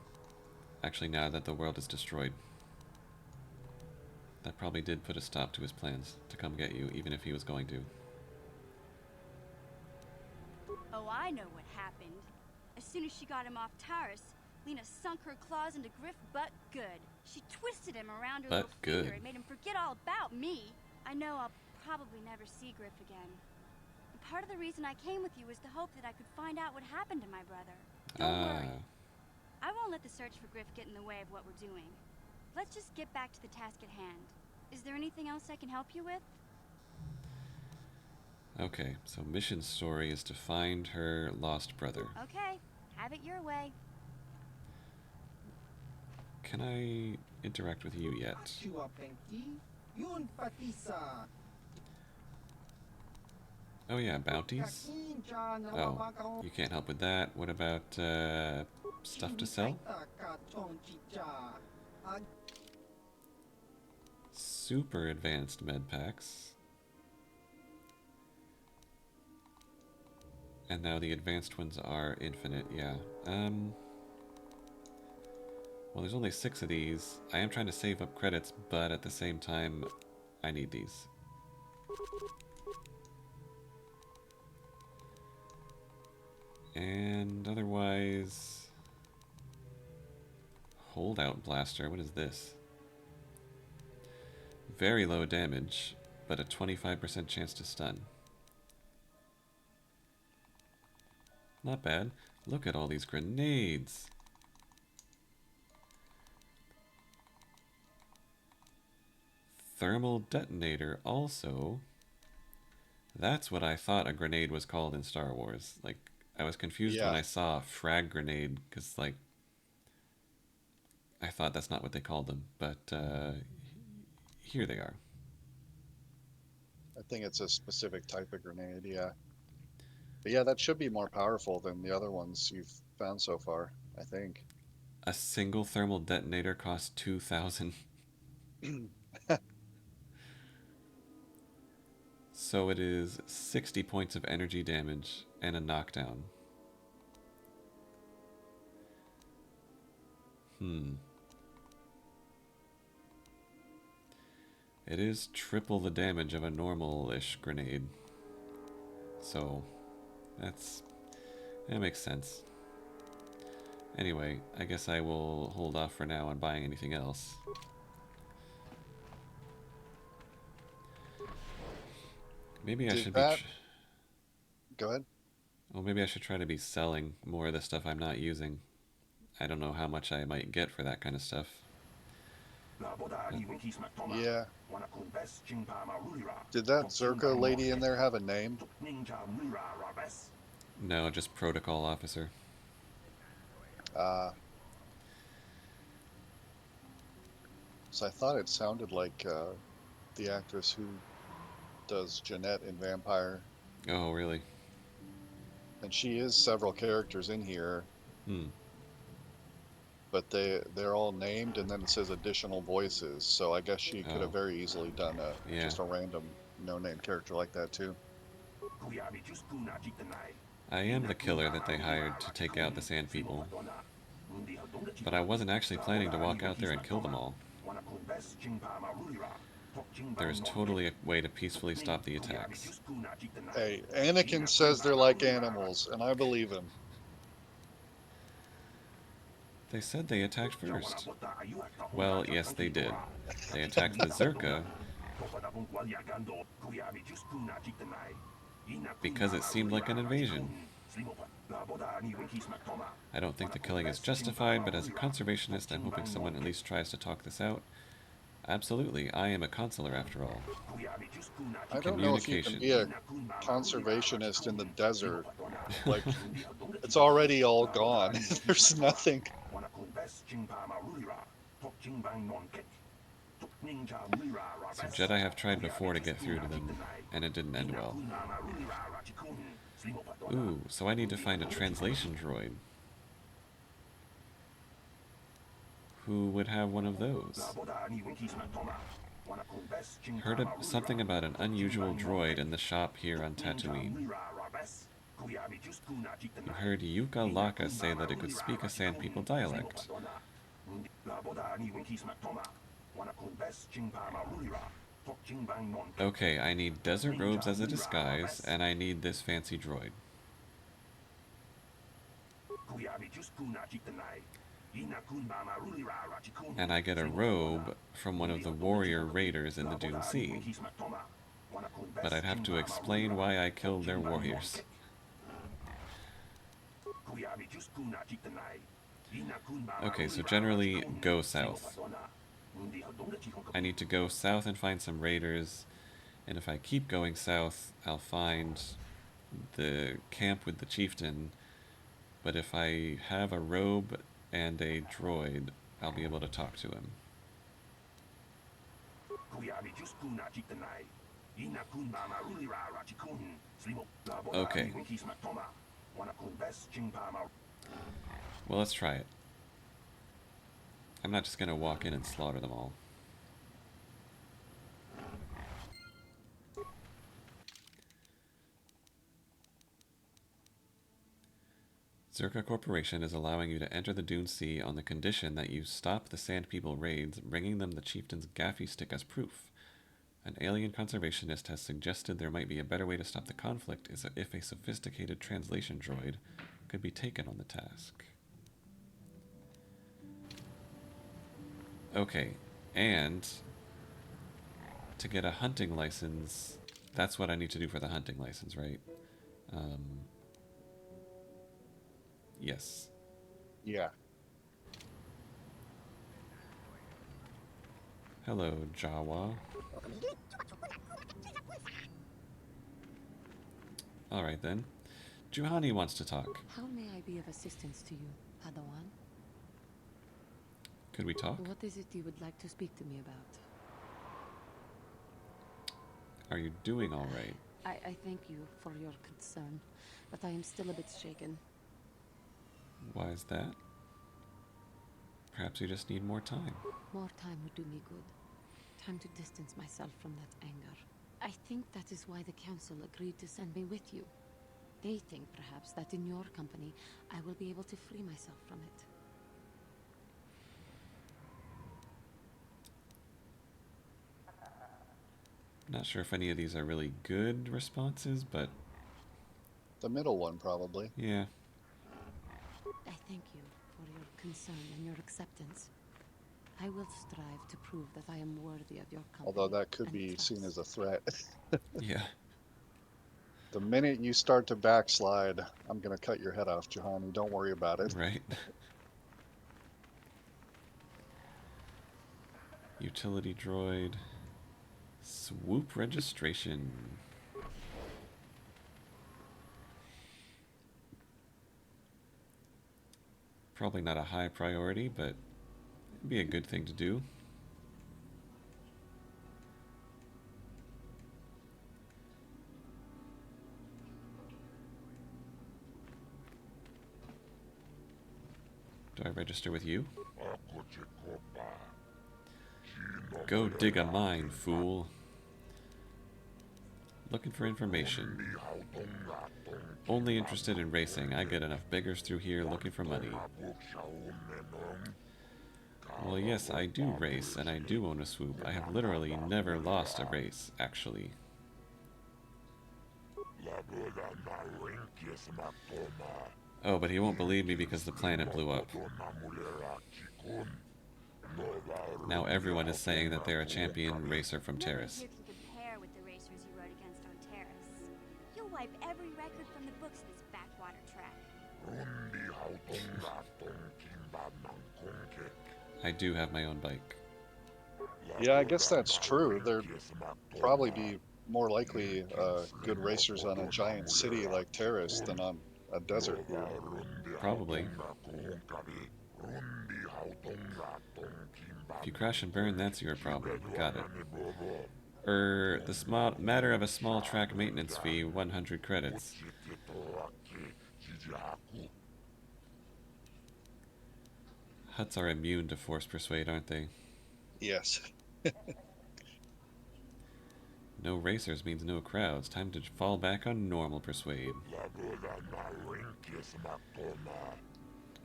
Actually, now that the world is destroyed. That probably did put a stop to his plans to come get you, even if he was going to. Oh, I know what happened. As soon as she got him off Taurus, Lena sunk her claws into Griff butt good. She twisted him around her Butt little finger good. and made him forget all about me. I know I'll probably never see Griff again. And part of the reason I came with you was the hope that I could find out what happened to my brother. Don't worry. I won't let the search for Griff get in the way of what we're doing. Let's just get back to the task at hand. Is there anything else I can help you with? Okay, so mission story is to find her lost brother. Okay, have it your way. Can I interact with you yet? Oh yeah, bounties? Oh, you can't help with that. What about, stuff to sell? Super advanced med packs. And now the advanced ones are infinite, yeah. Well, there's only 6 of these. I am trying to save up credits, but at the same time, I need these. And otherwise... Holdout Blaster, what is this? Very low damage, but a 25% chance to stun. Not bad. Look at all these grenades. Thermal detonator also. That's what I thought a grenade was called in Star Wars. Like, I was confused when I saw frag grenade, because, like, I thought that's not what they called them, but here they are. I think it's a specific type of grenade, yeah. But yeah, that should be more powerful than the other ones you've found so far, I think. A single thermal detonator costs 2,000. So it is 60 points of energy damage and a knockdown. It is triple the damage of a normal-ish grenade. So, that makes sense. Anyway, I guess I will hold off for now on buying anything else. Maybe I should be... Go ahead. Well, maybe I should try to be selling more of the stuff I'm not using. I don't know how much I might get for that kind of stuff. Yeah. Did that Zerka lady in there have a name? No, just protocol officer. Uh, so I thought it sounded like the actress who does Jeanette in Vampire, Oh, really? and she is several characters in here, Hmm. but they're all named, and then it says additional voices. So I guess she could Oh, have very easily done a yeah. just a random no-name character like that too. I am the killer that they hired to take out the Sand People. But I wasn't actually planning to walk out there and kill them all. There is totally a way to peacefully stop the attacks. Hey, Anakin says they're like animals, and I believe him. They said they attacked first. Well, yes, they did. They attacked the Zerka because it seemed like an invasion. I don't think the killing is justified, but as a conservationist, I'm hoping someone at least tries to talk this out. Absolutely, I am a consular after all. I don't know if you can Communication. be a conservationist in the desert. Like, it's already all gone. There's nothing. So Jedi have tried before to get through to them, and it didn't end well. Ooh, so I need to find a translation droid. Who would have one of those? Heard something about an unusual droid in the shop here on Tatooine. You heard Yuka Laka say that it could speak a Sand People dialect. Okay, I need desert robes as a disguise, and I need this fancy droid. And I get a robe from one of the warrior raiders in the Dune Sea. But I'd have to explain why I killed their warriors. Okay, so generally go south. I need to go south and find some raiders, and if I keep going south, I'll find the camp with the chieftain, but if I have a robe and a droid, I'll be able to talk to him. Okay. Well, let's try it. I'm not just gonna walk in and slaughter them all. Zerka Corporation is allowing you to enter the Dune Sea on the condition that you stop the Sand People raids, bringing them the chieftain's gaffy stick as proof. An alien conservationist has suggested there might be a better way to stop the conflict is if a sophisticated translation droid could be taken on the task. Okay, and to get a hunting license, that's what I need to do for the hunting license, right? Yes. Yeah. Hello, Jawa. Alright then. Juhani wants to talk. How may I be of assistance to you, Padawan? Could we talk? What is it you would like to speak to me about? Are you doing alright? I thank you for your concern, but I am still a bit shaken. Why is that? Perhaps you just need more time. More time would do me good. Time to distance myself from that anger. I think that is why the council agreed to send me with you. They think, perhaps, that in your company, I will be able to free myself from it. Not sure if any of these are really good responses, but The middle one, probably. yeah. I thank you for your concern and your acceptance. I will strive to prove that I am worthy of your company. Although that could and be seen trust. as a threat. Yeah. The minute you start to backslide, I'm going to cut your head off, Juhani. Don't worry about it. Right? Utility droid. Swoop registration. Probably not a high priority, but it'd be a good thing to do. Do I register with you? Go dig a mine, fool. Looking for information. Only interested in racing. I get enough beggars through here looking for money. Well, yes, I do race, and I do own a swoop. I have literally never lost a race, actually. Oh, but he won't believe me because the planet blew up. Now everyone is saying that they're a champion racer from No one Terrace. here can compare with the racers you rode against on Terrace. You'll wipe every record from the books this backwater track. I do have my own bike. Yeah, I guess that's true. There'd probably be more likely good racers on a giant city like Terrace than on a desert. Probably. If you crash and burn, that's your problem. Got it. The small matter of a small track maintenance fee, 100 credits. Huts are immune to force persuade, aren't they? Yes. No racers means no crowds. Time to fall back on normal persuade.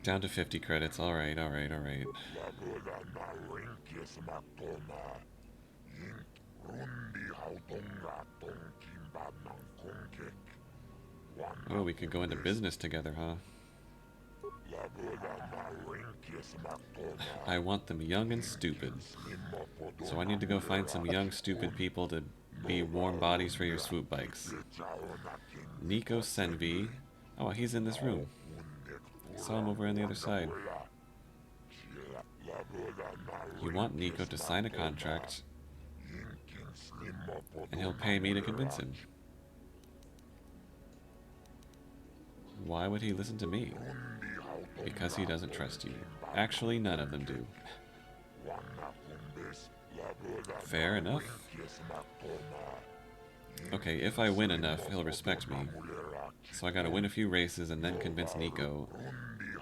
Down to 50 credits. Alright, alright, alright. Oh, we could go into business together, huh? I want them young and stupid. So I need to go find some young, stupid people to be warm bodies for your swoop bikes. Nico Senvi. Oh, he's in this room. Saw him over on the other side. You want Nico to sign a contract, and he'll pay me to convince him. Why would he listen to me? Because he doesn't trust you. Actually, none of them do. Fair enough. Okay, if I win enough, he'll respect me. So I gotta win a few races and then convince Nico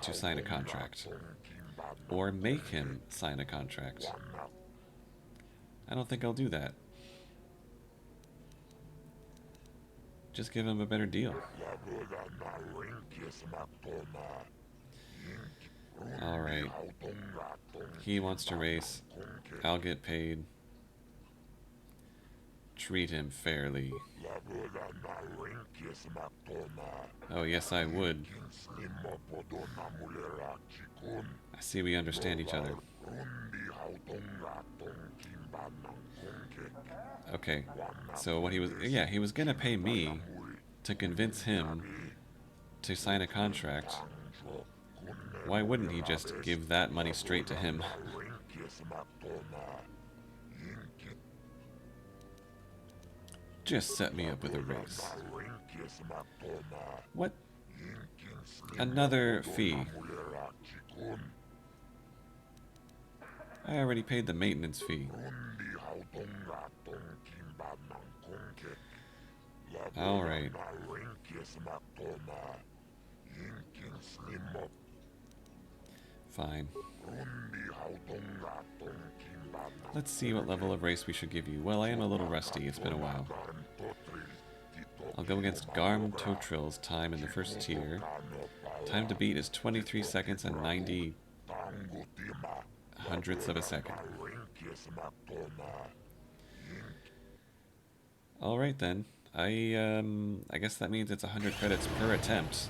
to sign a contract. Or make him sign a contract. I don't think I'll do that. Just give him a better deal. Alright. He wants to race. I'll get paid. Treat him fairly. Oh, yes, I would. I see we understand each other. Okay, so what he was... Yeah, he was gonna pay me to convince him to sign a contract. Why wouldn't he just give that money straight to him? Just set me up with a race. What? Another fee. I already paid the maintenance fee. Alright. Fine. Let's see what level of race we should give you. Well, I am a little rusty. It's been a while. I'll go against Garm Totril's time in the first tier. Time to beat is 23 seconds and 90 hundredths of a second. Alright then. I guess that means it's 100 credits per attempt.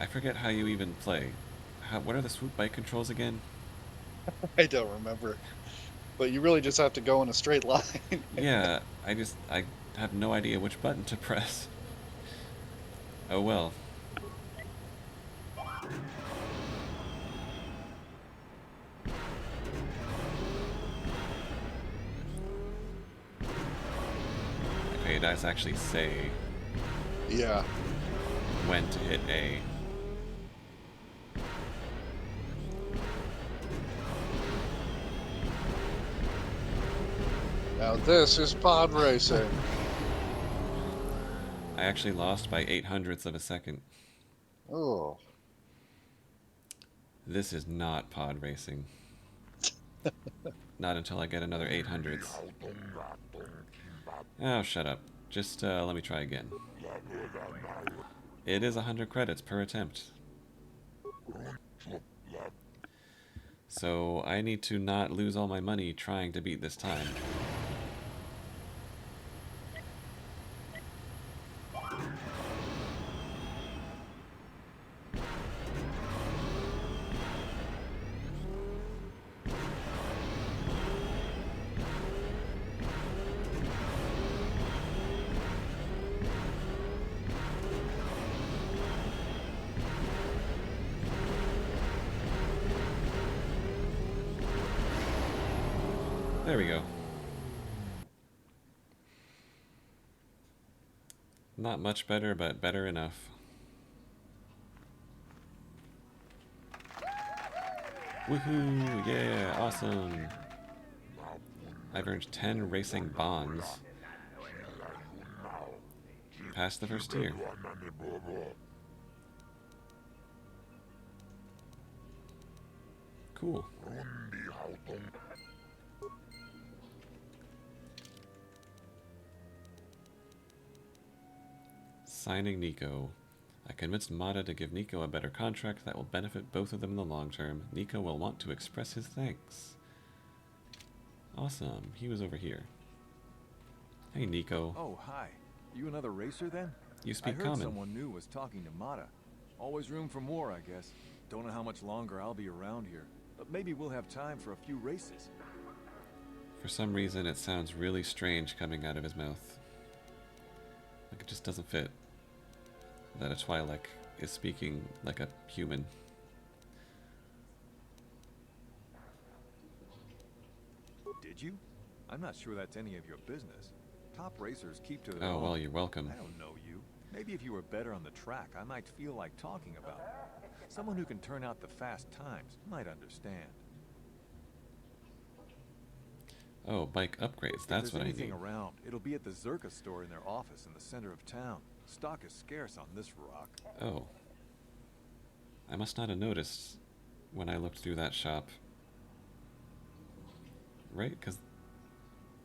I forget how you even play. What are the swoop bike controls again? I don't remember. But you really just have to go in a straight line. Yeah, I have no idea which button to press. Oh well. Okay, it does actually say Yeah. when to hit A. Now this is pod racing. I actually lost by 8/100ths of a second. Oh. This is not pod racing. Not until I get another 8/100ths. Oh, shut up. Just let me try again. It is 100 credits per attempt. So I need to not lose all my money trying to beat this time. There we go. Not much better, but better enough. Woohoo! Yeah, awesome! I've earned 10 racing bonds. Passed the first tier. Cool. Signing Nico. I convinced Mata to give Nico a better contract that will benefit both of them in the long term. Nico will want to express his thanks. Awesome. He was over here. Hey, Nico. Oh, hi. You another racer then? You speak I heard common. someone new was talking to Mata. Always room for more, I guess. Don't know how much longer I'll be around here, but maybe we'll have time for a few races. For some reason, it sounds really strange coming out of his mouth. Like it just doesn't fit. That a Twi'lek is speaking like a human. Did you? I'm not sure that's any of your business. Top racers keep to their Oh, own. well, you're welcome. I don't know you. Maybe if you were better on the track, I might feel like talking about it. Someone who can turn out the fast times might understand. Oh, bike upgrades. That's if what I there's anything need. around, it'll be at the Zerka store in their office in the center of town. Stock is scarce on this rock. Oh. I must not have noticed when I looked through that shop. Right? Because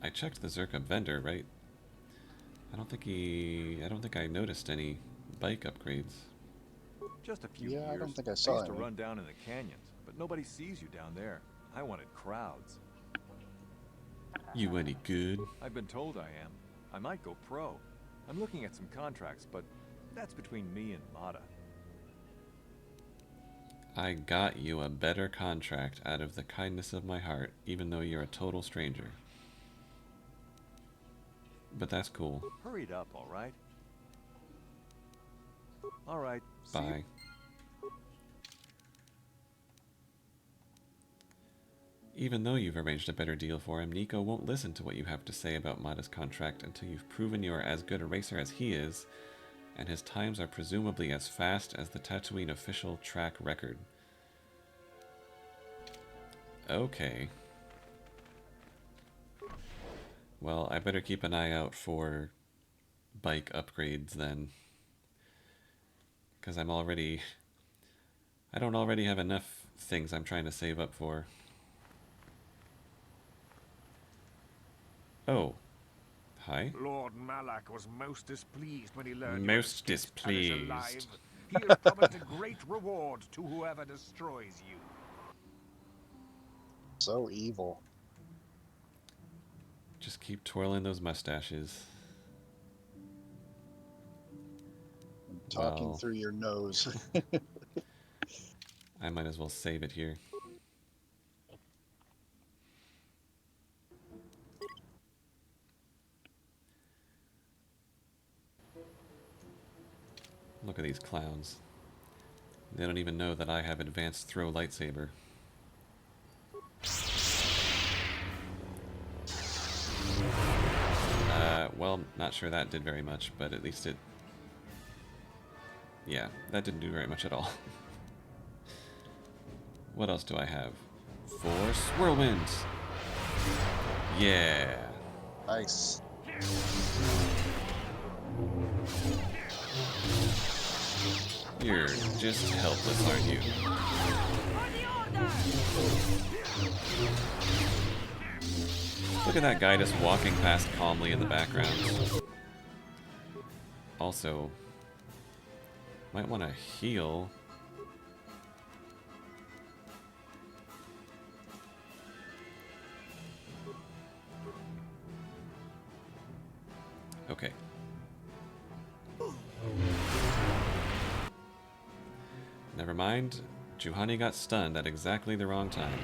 I checked the Zerka vendor, right? I don't think I noticed any bike upgrades. Just a few Yeah, years. I don't think I saw used to any. run down in the canyons, but nobody sees you down there. I wanted crowds. You any good? I've been told I am. I might go pro. I'm looking at some contracts, but that's between me and Mata. I got you a better contract out of the kindness of my heart, even though you're a total stranger. But that's cool. Hurried up, all right? All right. See you. Bye. Even though you've arranged a better deal for him, Nico won't listen to what you have to say about Mata's contract until you've proven you are as good a racer as he is, and his times are presumably as fast as the Tatooine official track record. Okay. Well, I better keep an eye out for bike upgrades then. Because I don't already have enough things I'm trying to save up for. Oh. Hi. Lord Malak was most displeased when he learned Most you had escaped and is alive. displeased. He has promised a great reward to whoever destroys you. So evil. Just keep twirling those mustaches. Talking Well, through your nose. I might as well save it here. Look at these clowns. They don't even know that I have advanced throw lightsaber. Well, not sure that did very much, but at least it... Yeah, that didn't do very much at all. What else do I have? Force Whirlwind! Yeah! Nice. You're just helpless, aren't you? Look at that guy just walking past calmly in the background. Also, might want to heal. Okay. Never mind. Juhani got stunned at exactly the wrong time.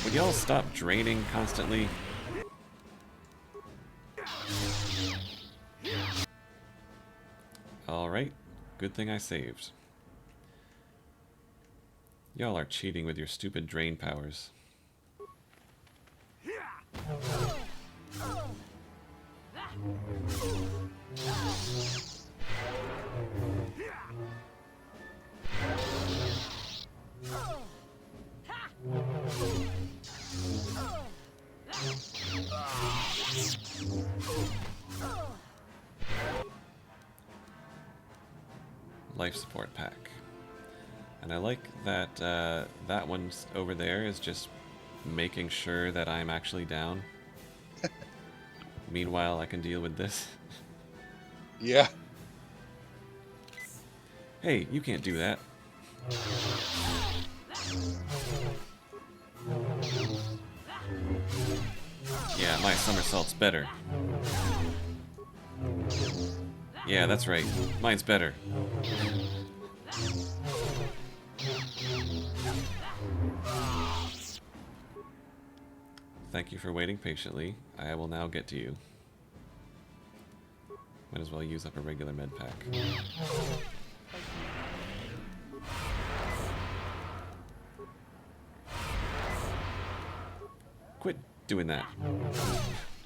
Would y'all stop draining constantly? Alright. Good thing I saved. Y'all are cheating with your stupid drain powers. Life support pack. And I like that that one over there is just making sure that I'm actually down. Meanwhile, I can deal with this. Yeah. Hey, you can't do that. Yeah, my somersault's better. Yeah, that's right. Mine's better. Thank you for waiting patiently. I will now get to you. Might as well use up a regular med pack. Quit doing that.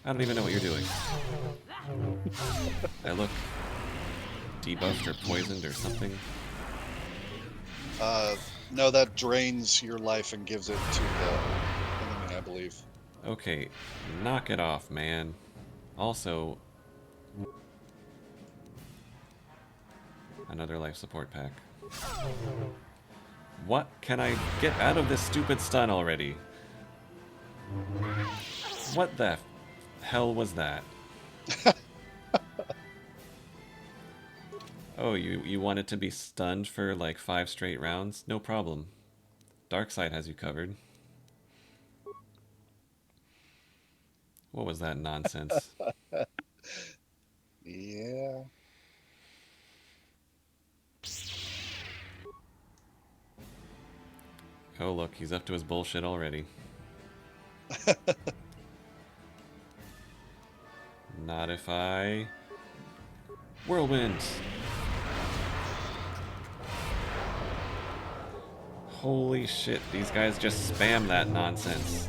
I don't even know what you're doing. I look debuffed or poisoned or something. No, that drains your life and gives it to the enemy, I believe. Okay, knock it off, man. Also, another life support pack. What can I get out of this stupid stun already? What the hell was that? Oh, you wanted to be stunned for like 5 straight rounds? No problem. Darkseid has you covered. What was that nonsense? Yeah. Oh look, he's up to his bullshit already. Not if I... Whirlwind! Holy shit, these guys just spam that nonsense.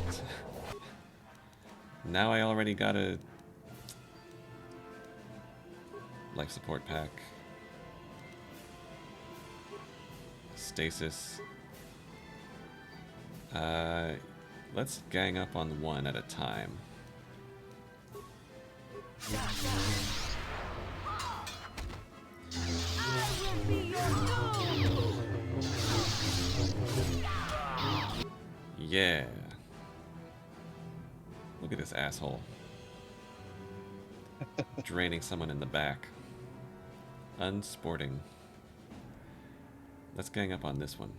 Now I already got a... life support pack. Stasis. Let's gang up on one at a time. Yeah. Look at this asshole. Draining someone in the back. Unsporting. Let's gang up on this one.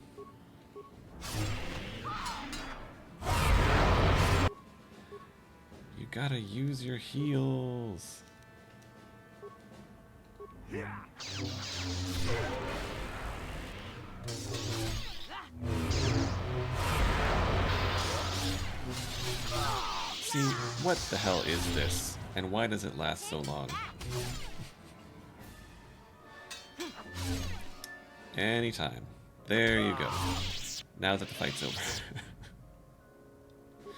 You gotta use your heals. See, what the hell is this? And why does it last so long? Anytime. There you go. Now that the fight's over.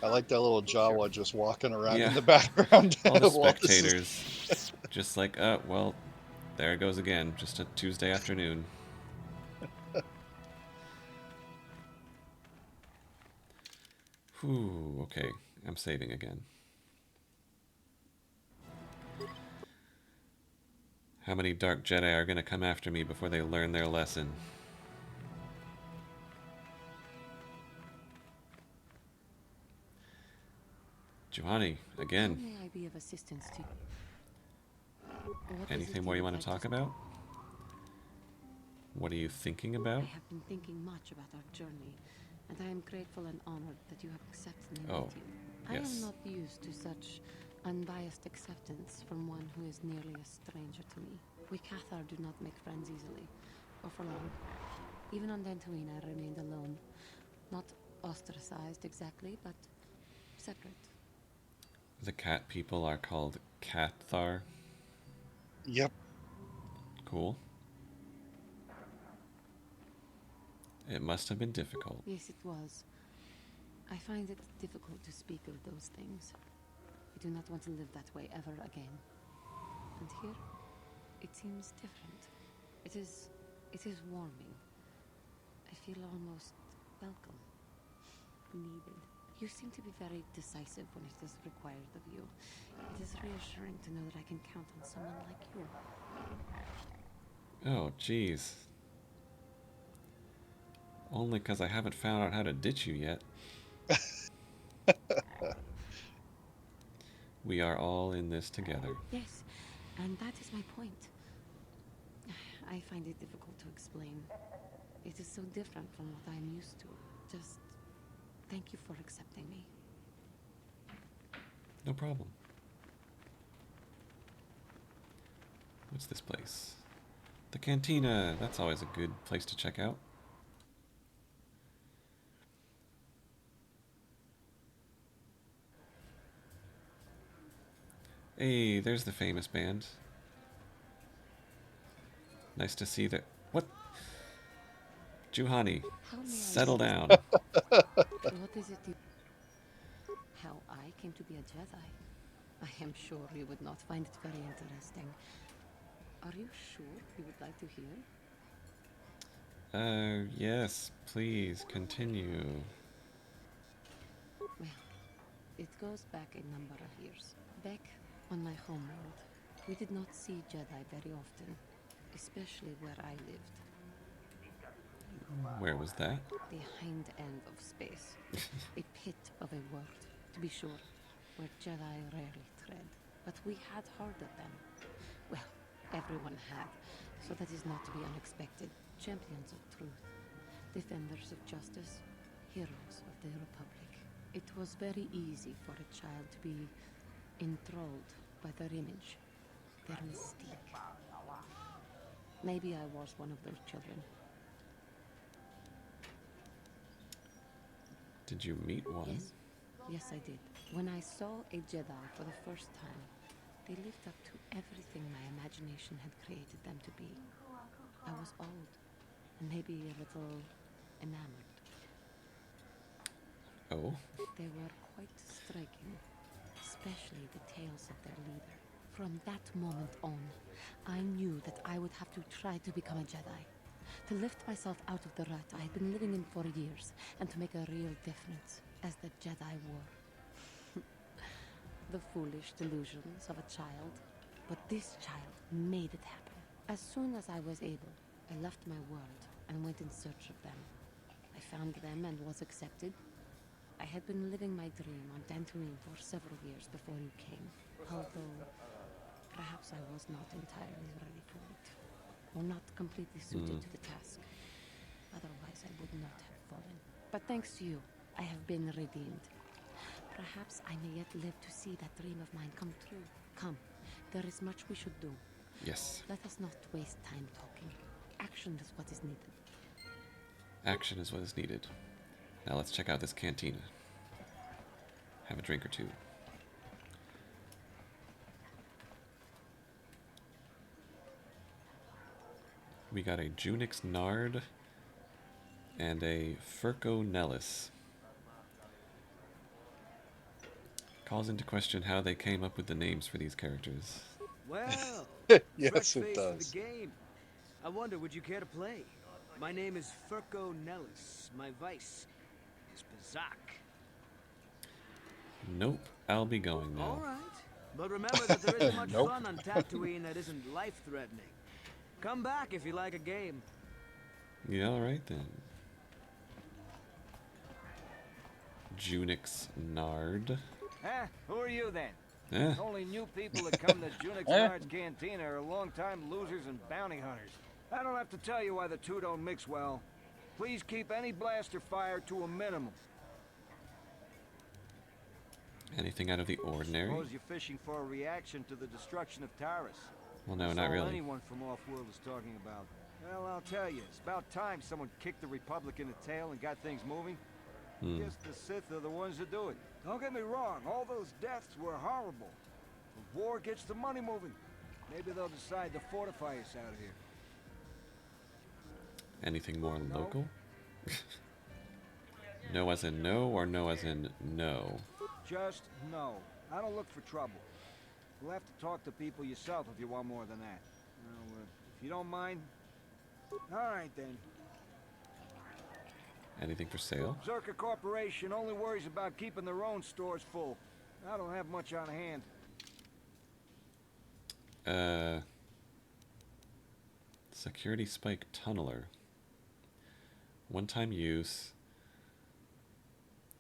I like that little Jawa just walking around Yeah. in the background. All the while this is- spectators. Just like, well, there it goes again. Just a Tuesday afternoon. Whew, okay. I'm saving again. How many Dark Jedi are going to come after me before they learn their lesson? Juhani, How again. may I be of assistance to you? What is it Anything you more you would want like to talk about? What are you thinking about? I have been thinking much about our journey, and I am grateful and honored that you have accepted me Oh, with you. I am yes. not used to such unbiased acceptance from one who is nearly a stranger to me. We Cathar do not make friends easily, or for long. Even on Dantooine, I remained alone. Not ostracized exactly, but separate. The cat people are called Cathar. Yep. Cool. It must have been difficult. Yes, it was. I find it difficult to speak of those things. I do not want to live that way ever again. And here, it seems different. It is warming. I feel almost welcome, needed. You seem to be very decisive when it is required of you. It is reassuring to know that I can count on someone like you. Oh, jeez. Only because I haven't found out how to ditch you yet. We are all in this together. Yes, and that is my point. I find it difficult to explain. It is so different from what I am used to. Just thank you for accepting me. No problem. What's this place? The Cantina. That's always a good place to check out. Hey, there's the famous band. Nice to see that. What? Juhani, settle down. What is it you... How I came to be a Jedi? I am sure you would not find it very interesting. Are you sure you would like to hear? Yes, please, continue. Well, it goes back a number of years. Back on my homeworld, we did not see Jedi very often, especially where I lived. Where was that? The hind end of space. A pit of a world, to be sure, where Jedi rarely tread. But we had heard of them. Well, everyone had, so that is not to be unexpected. Champions of truth, defenders of justice, heroes of the Republic. It was very easy for a child to be enthralled by their image, their mystique. Maybe I was one of those children. Did you meet one? Yes. Yes, I did. When I saw a Jedi for the first time, they lived up to everything my imagination had created them to be. I was old, and maybe a little enamored. Oh? They were quite striking, especially the tales of their leader. From that moment on, I knew that I would have to try to become a Jedi. To lift myself out of the rut I had been living in for years, and to make a real difference, as the Jedi were. The foolish delusions of a child. But this child made it happen. As soon as I was able, I left my world and went in search of them. I found them and was accepted. I had been living my dream on Dantooine for several years before you came, although perhaps I was not entirely ready for it, or not completely suited to the task. Otherwise, I would not have fallen. But thanks to you, I have been redeemed. Perhaps I may yet live to see that dream of mine come true. Come, there is much we should do. Yes. Let us not waste time talking. Action is what is needed. Action is what is needed. Now let's check out this cantina. Have a drink or two. We got a Junix Nard and a Furco Nellis. Calls into question how they came up with the names for these characters. Well, Yes, fresh it face for the does. game. I wonder, would you care to play? My name is Furco Nellis. My vice is Bazak. Nope, I'll be going All now. right. But remember that there isn't much Nope. fun on Tatooine that isn't life-threatening. Come back if you like a game. Yeah, alright then. Junix Nard. Who are you then? Eh, Only new people that come to Junix Nard's Cantina are long-time losers and bounty hunters. I don't have to tell you why the two don't mix well. Please keep any blaster fire to a minimum. anything out of the ordinary? Suppose you're fishing for a reaction to the destruction of Taris. Well, no, That's not all really. anyone from off-world is talking about. Well, I'll tell you, it's about time someone kicked the Republic in the tail and got things moving. Guess the Sith are the ones that do it. Don't get me wrong, all those deaths were horrible. The war gets the money moving. Maybe they'll decide to fortify us out of here. Anything more local? No as in no, or no as in no? Just no. I don't look for trouble. You'll have to talk to people yourself if you want more than that. Well, if you don't mind. All right, then. Anything for sale? Zerka Corporation only worries about keeping their own stores full. I don't have much on hand. Security spike tunneler. One-time use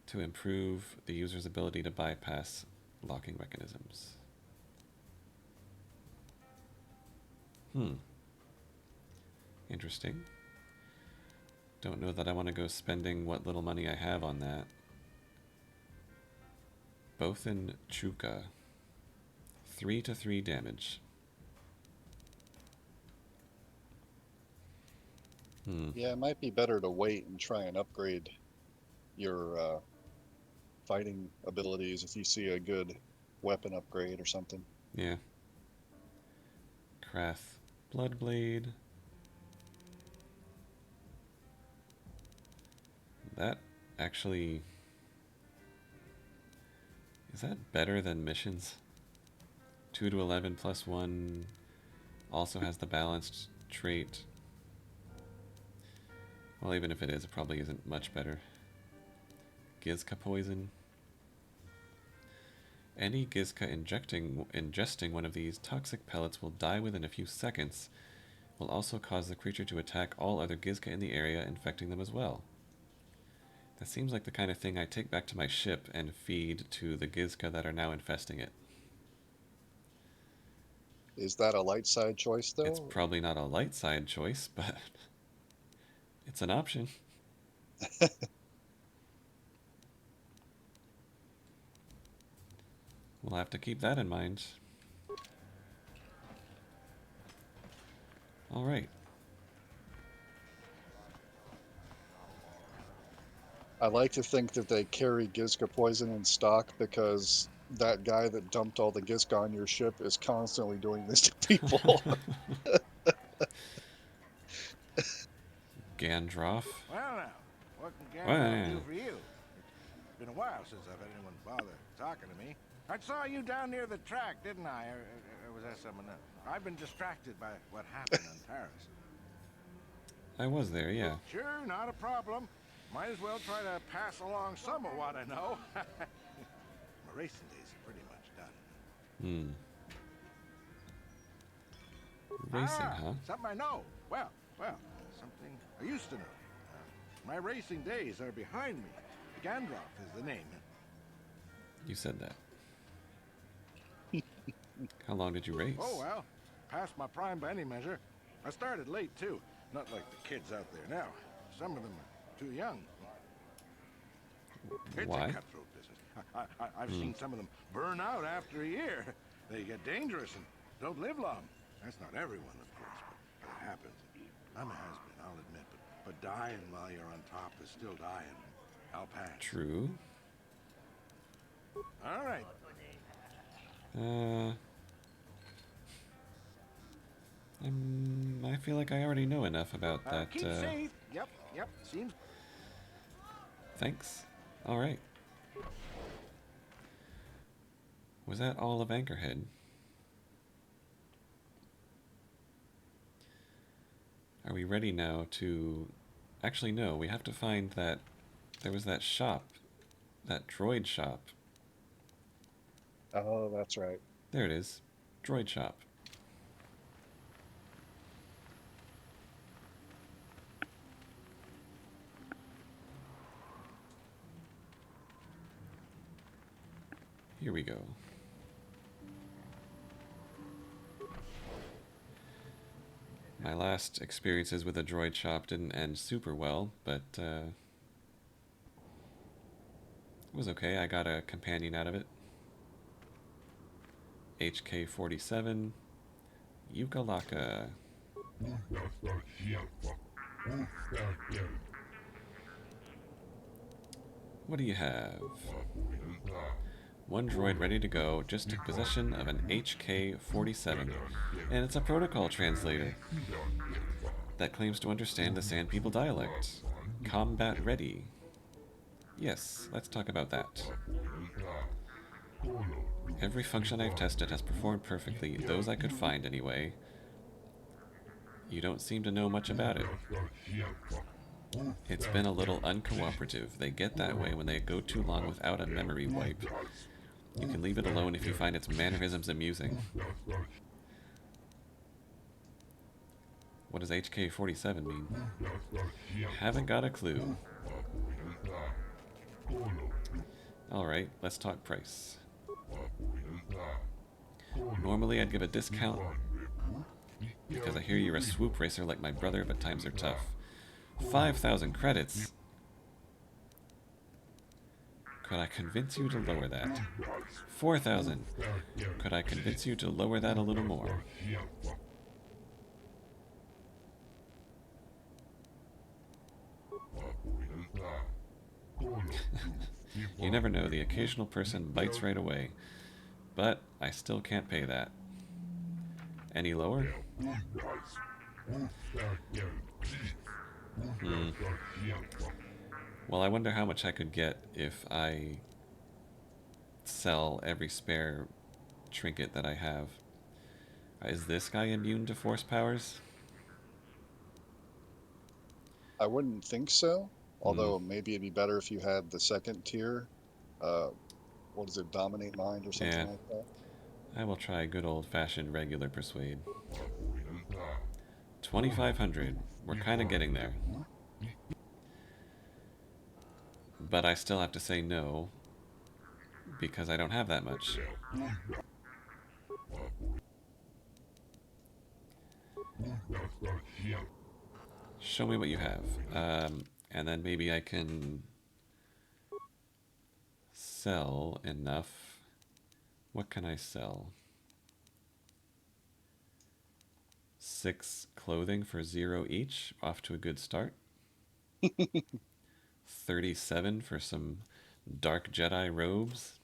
to improve the user's ability to bypass locking mechanisms. Interesting. Don't know that I want to go spending what little money I have on that. Both in Chuka. 3-3 damage. Yeah, it might be better to wait and try and upgrade your fighting abilities if you see a good weapon upgrade or something. Yeah. Krath Bloodblade. That actually... Is that better than missions? 2 to 11 plus 1 also has the balanced trait. Well, even if it is, it probably isn't much better. Gizka poison. Any Gizka ingesting one of these toxic pellets will die within a few seconds. Will also cause the creature to attack all other Gizka in the area, infecting them as well. That seems like the kind of thing I take back to my ship and feed to the Gizka that are now infesting it. Is that a light side choice, though? It's probably not a light side choice, but it's an option. We'll have to keep that in mind. All right. I like to think that they carry Gizka poison in stock because that guy that dumped all the Gizka on your ship is constantly doing this to people. Gandroff. Well now, what can Well, Gandalf yeah. do for you? It's been a while since I've had anyone bother talking to me. I saw you down near the track, didn't I? Or was that someone else? I've been distracted by what happened on Taris. I was there, yeah. Sure, not a problem. Might as well try to pass along some of what I know. My racing days are pretty much done. Racing, huh? Something I know. Well, something I used to know. My racing days are behind me. Gandalf is the name. You said that. How long did you race? Oh, well, past my prime by any measure. I started late, too. Not like the kids out there now. Some of them are too young. It's Why? a cutthroat business. I've seen some of them burn out after a year. They get dangerous and don't live long. That's not everyone, of course, but it happens. I'm a has-been, I'll admit, but dying while you're on top is still dying. I'll pass. True. All right. I feel like I already know enough about that. Keep safe. Yep. Seems. Thanks. All right. Was that all of Anchorhead? Are we ready now to... Actually, no. We have to find that... There was that shop. That droid shop Oh, that's right. There it is. Droid shop. Here we go. My last experiences with a droid shop didn't end super well, but it was okay. I got a companion out of it. HK-47, Yukalaka. What do you have? One droid ready to go just took possession of an HK-47, and it's a protocol translator that claims to understand the Sand People dialect. Combat ready. Yes, let's talk about that. Every function I've tested has performed perfectly, those I could find anyway. You don't seem to know much about it. It's been a little uncooperative. They get that way when they go too long without a memory wipe. You can leave it alone if you find its mannerisms amusing. What does HK-47 mean? Haven't got a clue. Alright, let's talk price. Normally I'd give a discount because I hear you're a swoop racer like my brother, but times are tough. 5,000 credits? Could I convince you to lower that? 4,000. Could I convince you to lower that a little more? You never know, the occasional person bites right away. But I still can't pay that. Any lower? Well, I wonder how much I could get if I sell every spare trinket that I have. Is this guy immune to force powers? I wouldn't think so. Although maybe it'd be better if you had the second tier. What is it, Dominate Mind or something like that? I will try a good old-fashioned regular persuade. 2,500. We're kind of getting there. But I still have to say no, because I don't have that much. Show me what you have. And then maybe I can sell enough. What can I sell? 6 clothing for 0 each. Off to a good start. 37 for some dark Jedi robes.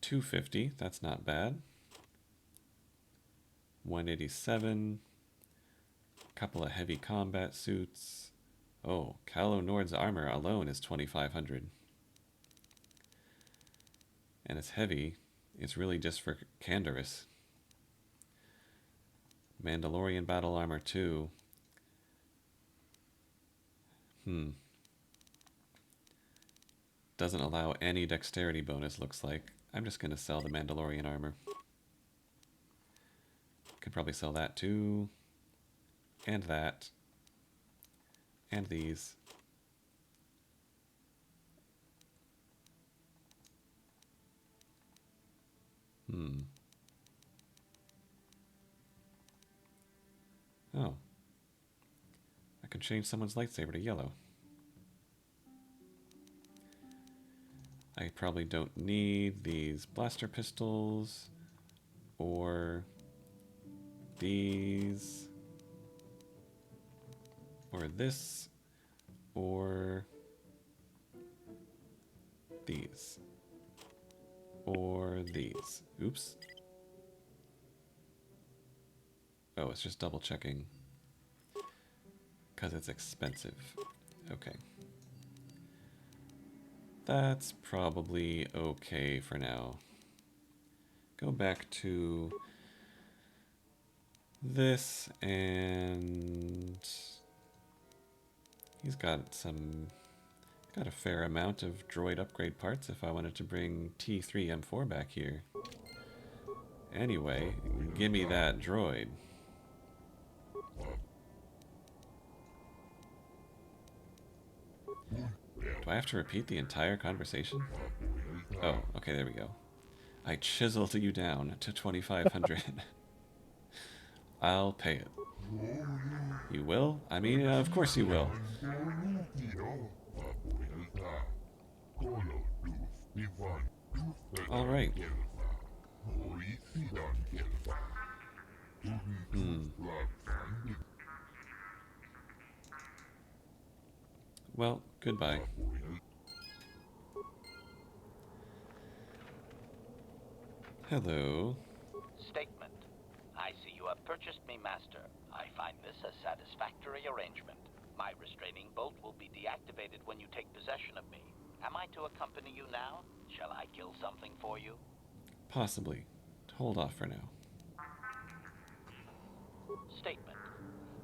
250, that's not bad. 187. Couple of heavy combat suits. Oh, Calo Nord's armor alone is 2,500. And it's heavy. It's really just for Canderous. Mandalorian battle armor 2. Doesn't allow any dexterity bonus, looks like. I'm just going to sell the Mandalorian armor. Could probably sell that too. And that. And these. Oh. I can change someone's lightsaber to yellow. I probably don't need these blaster pistols. Or these. Or this. Or these. Or these. Oops. Oh, it's just double checking. Because it's expensive. Okay. That's probably okay for now. Go back to this, and he's got Got a fair amount of droid upgrade parts if I wanted to bring T3M4 back here. Anyway, give me that droid. Do I have to repeat the entire conversation? Oh, okay, there we go. I chiseled you down to 2,500. I'll pay it. You will? I mean, of course you will. Alright. Well, goodbye. Hello. Statement. I see you have purchased me, Master. I find this a satisfactory arrangement. My restraining bolt will be deactivated when you take possession of me. Am I to accompany you now? Shall I kill something for you? Possibly. Hold off for now. Statement.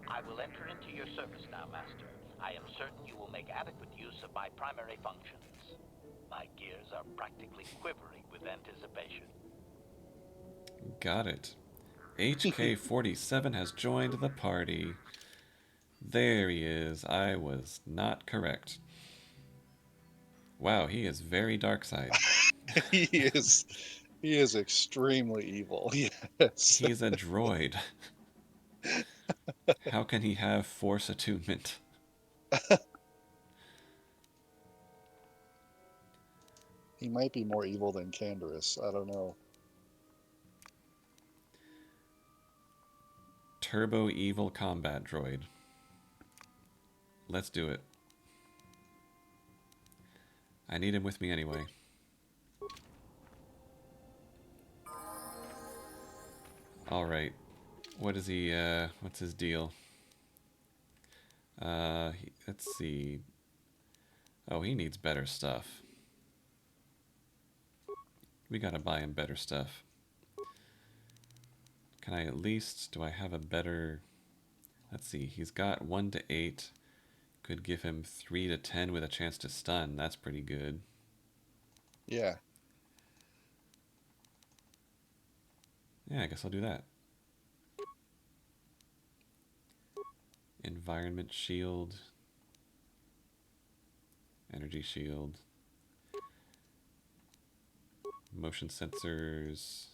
I will enter into your service now, Master. I am certain you will make adequate use of my primary functions. My gears are practically quivering with anticipation. Got it. HK47 has joined the party. There he is. I was not correct. Wow, he is very dark side. he is extremely evil. Yes. He's a droid. How can he have force attunement? He might be more evil than Canderous. I don't know. Turbo evil combat droid. Let's do it. I need him with me anyway. Alright. What is he, what's his deal? Let's see. Oh, he needs better stuff. We gotta buy him better stuff. Can I at least, do I have a better, let's see, he's got 1 to 8. Could give him 3 to 10 with a chance to stun. That's pretty good. Yeah. Yeah, I guess I'll do that. Environment shield. Energy shield. Motion sensors.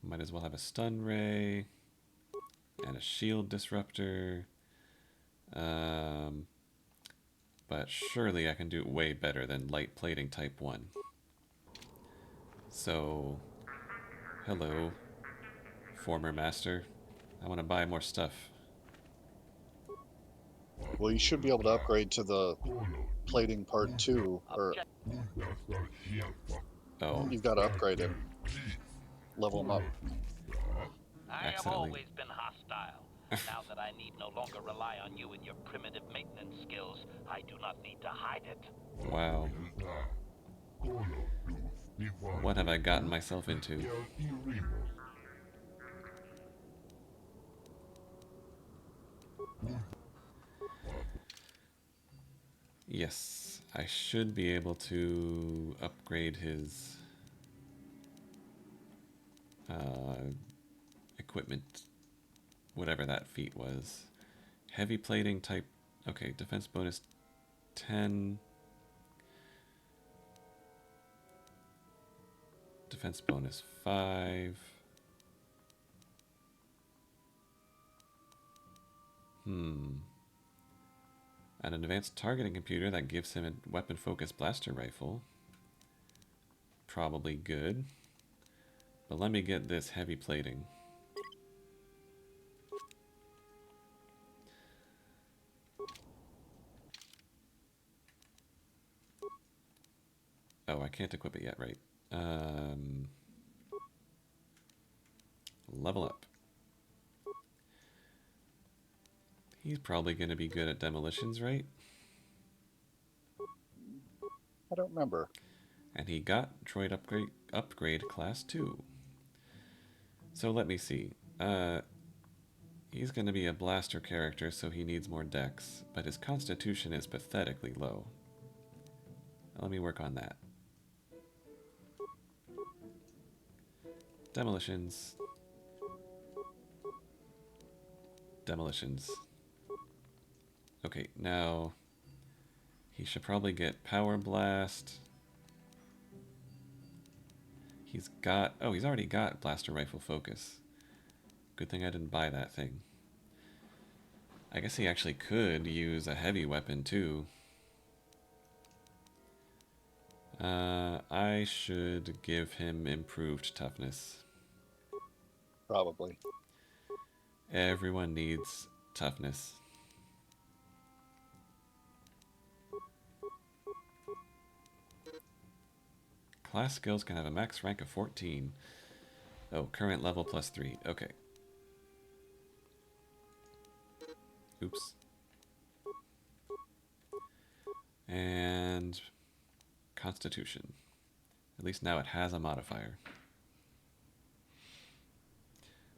Might as well have a stun ray. And a shield disruptor. But surely I can do it way better than light plating type 1. So, hello, former master. I want to buy more stuff. Well, you should be able to upgrade to the plating part 2, or you've got to upgrade him. Level him up. I have always been hostile. Now that I need no longer rely on you and your primitive maintenance skills, I do not need to hide it. Wow. What have I gotten myself into? Yes, I should be able to upgrade his equipment, whatever that feat was. Heavy plating type, okay, defense bonus 10. Defense bonus 5. And an advanced targeting computer that gives him a weapon-focused blaster rifle. Probably good. But let me get this heavy plating. Oh, I can't equip it yet, right? Level up. He's probably going to be good at demolitions, right? I don't remember. And he got droid upgrade class 2. So let me see. He's going to be a blaster character, so he needs more dex, but his constitution is pathetically low. Let me work on that. Demolitions. Demolitions. Okay, now he should probably get Power Blast. He's already got Blaster Rifle Focus. Good thing I didn't buy that thing. I guess he actually could use a heavy weapon too. I should give him improved toughness. Probably. Everyone needs toughness. Class skills can have a max rank of 14. Oh, current level plus 3. Okay. Oops. And Constitution. At least now it has a modifier.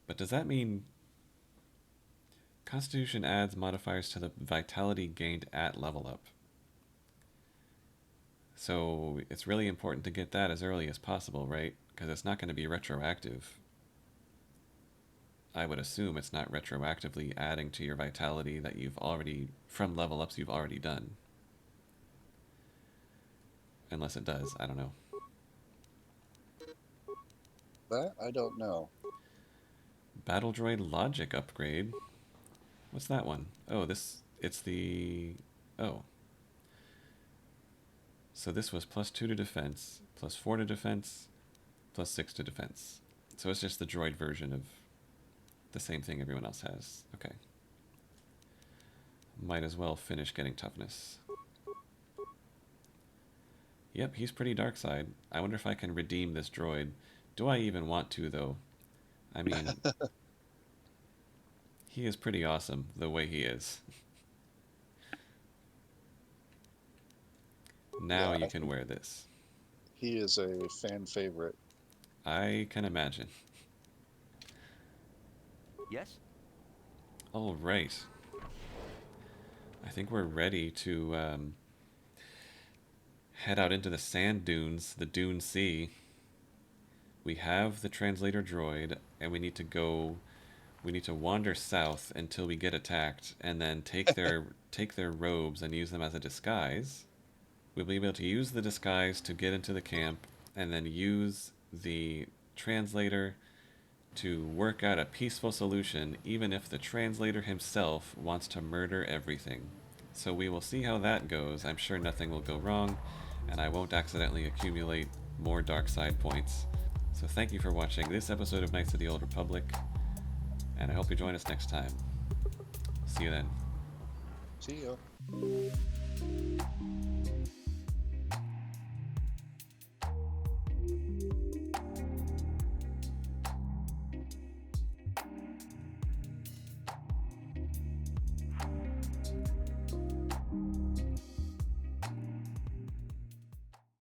But does that mean Constitution adds modifiers to the vitality gained at level up? So it's really important to get that as early as possible, right? Because it's not going to be retroactive. I would assume it's not retroactively adding to your vitality that you've already, from level ups you've already done. Unless it does, I don't know. That I don't know. Battle Droid Logic upgrade. What's that one? Oh, it's the, oh. So this was +2 to defense, +4 to defense, +6 to defense. So it's just the droid version of the same thing everyone else has. Okay. Might as well finish getting toughness. Yep, he's pretty dark side. I wonder if I can redeem this droid. Do I even want to, though? I mean, he is pretty awesome the way he is. Now you can wear this. He is a fan favorite. I can imagine. Yes? All right. I think we're ready to head out into the sand dunes, the Dune Sea. We have the translator droid, and we need to wander south until we get attacked, and then take their robes and use them as a disguise. We'll be able to use the disguise to get into the camp, and then use the translator to work out a peaceful solution, even if the translator himself wants to murder everything. So we will see how that goes. I'm sure nothing will go wrong, and I won't accidentally accumulate more dark side points. So thank you for watching this episode of Knights of the Old Republic, and I hope you join us next time. See you then. See you.